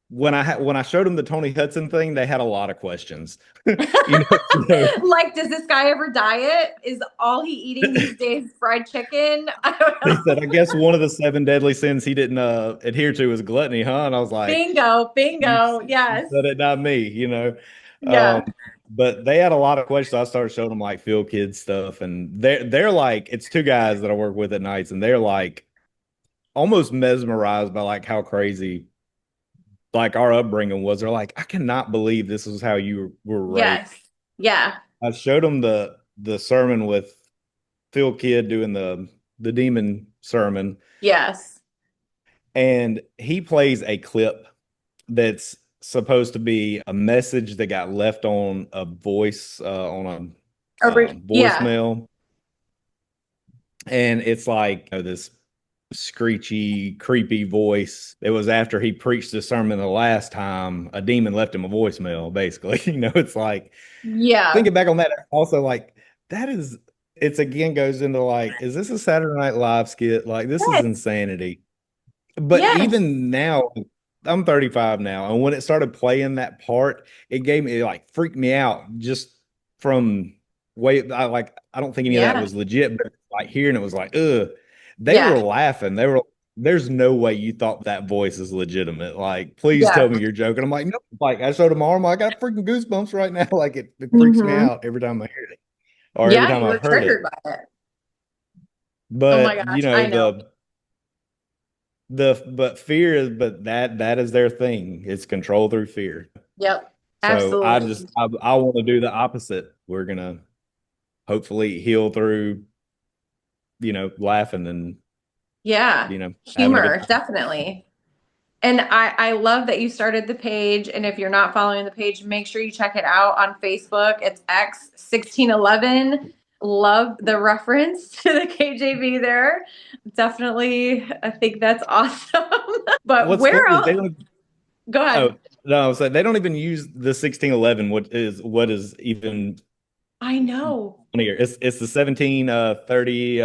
when I showed them the Tony Hudson thing, they had a lot of questions. So Like, does this guy ever diet? Is all he eating these days fried chicken? I don't they know. said, I guess one of the seven deadly sins he didn't adhere to was gluttony, huh? And I was like, Bingo, you, bingo. you Yes. said it, not me. Um, Yeah. but they had a lot of questions. I started showing them like Phil Kidd stuff, and they're like, it's two guys that I work with at nights, and they're like almost mesmerized by like how crazy like our upbringing was. They're like, I cannot believe this is how you were raised. Yes. Yeah. I showed them the sermon with Phil Kidd doing the demon sermon, Yes. and he plays a clip that's supposed to be a message that got left on a voice on a Yeah. voicemail, and it's like this screechy, creepy voice. It was after he preached the sermon the last time. A demon left him a voicemail. Basically, it's like Yeah. thinking back on that. Also, like that is. It's again goes into like, is this a Saturday Night Live skit? Like this is Yes. insanity. But Yes. even now, I'm 35 now, and when it started playing that part, it gave me it like freaked me out just from way I don't think any of that Yeah. was legit, but like hearing it was like, ugh. They were Yeah. laughing. There's no way you thought that voice is legitimate. Like, please tell Yeah. me you're joking. I'm like, no. Like I showed them arm, I got freaking goosebumps right now. Like it freaks me Hmm. out every time I hear it, or every Yeah. time You were I've heard triggered it. by it. Oh my But gosh. I know. but fear is but that is their thing. It's control through fear. Yep. So Absolutely. I want to do the opposite. We're gonna hopefully heal through, laughing and Yeah. having a good Humor. time. Definitely. And I love that you started the page. And if you're not following the page, make sure you check it out on Facebook. It's X1611. Love the reference to the KJV there. Definitely, I think that's awesome. But What's where funny is they else? don't. Go Oh ahead. no, so they don't even use the 1611. What is even I know. funnier? It's the 1730.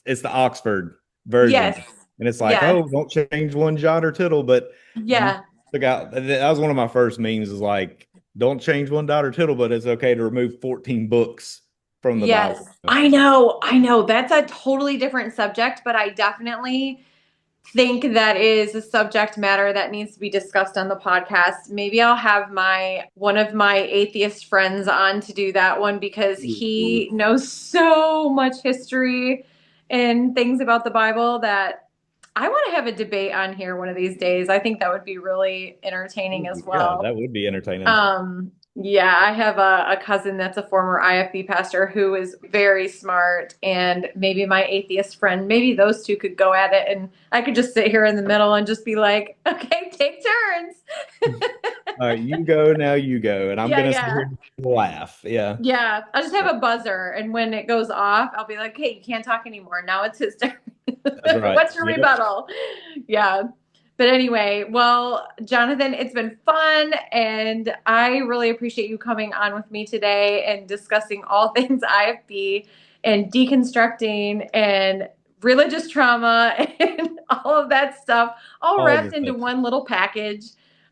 It's the Oxford Yes. version, and it's like, Yes. oh, don't change one jot or tittle. But you Yeah. took out that was one of my first memes. Is like, don't change one dot or tittle, but it's okay to remove 14 books from the Yes. Bible. I know. I know. That's a totally different subject, but I definitely think that is a subject matter that needs to be discussed on the podcast. Maybe I'll have my one of my atheist friends on to do that one because he knows so much history and things about the Bible that I want to have a debate on here one of these days. I think that would be really entertaining as Yeah, well. that would be entertaining. Yeah, I have a cousin that's a former IFB pastor who is very smart, and maybe my atheist friend, maybe those two could go at it, and I could just sit here in the middle and just be like, okay, take turns. All right, you go now, you go, and I'm Yeah, gonna sit yeah. here and laugh. Yeah, Yeah, I'll just have a buzzer, and when it goes off, I'll be like, hey, you can't talk anymore. Now it's his turn. that's right. What's your Yep. rebuttal? Yeah. But anyway, well, Jonathan, it's been fun, and I really appreciate you coming on with me today and discussing all things IFB and deconstructing and religious trauma and all of that stuff, all All the wrapped into stuff. one little package.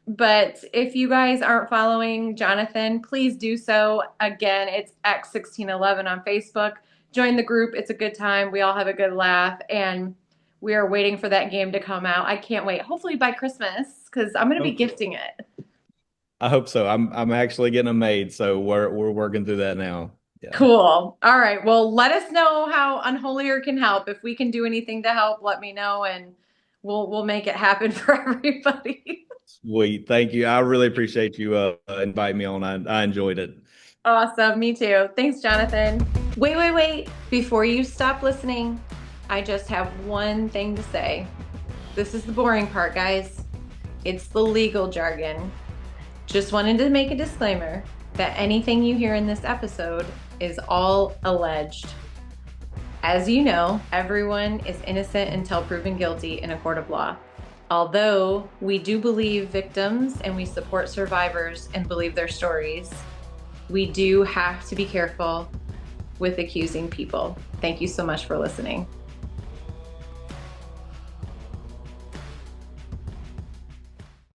But if you guys aren't following Jonathan, please do so. Again, it's X1611 on Facebook. Join the group. It's a good time. We all have a good laugh. And we are waiting for that game to come out. I can't wait. Hopefully by Christmas, because I'm going to be Oh, gifting it. I hope so. I'm actually getting them made, so we're working through that now. Yeah. Cool. All right. Well, let us know how Unholier can help. If we can do anything to help, let me know, and We'll make it happen for everybody. Sweet. Thank you. I really appreciate you inviting me on. I enjoyed it. Awesome. Me too. Thanks, Jonathan. Wait. Before you stop listening, I just have one thing to say. This is the boring part, guys. It's the legal jargon. Just wanted to make a disclaimer that anything you hear in this episode is all alleged. As you know, everyone is innocent until proven guilty in a court of law. Although we do believe victims and we support survivors and believe their stories, we do have to be careful with accusing people. Thank you so much for listening.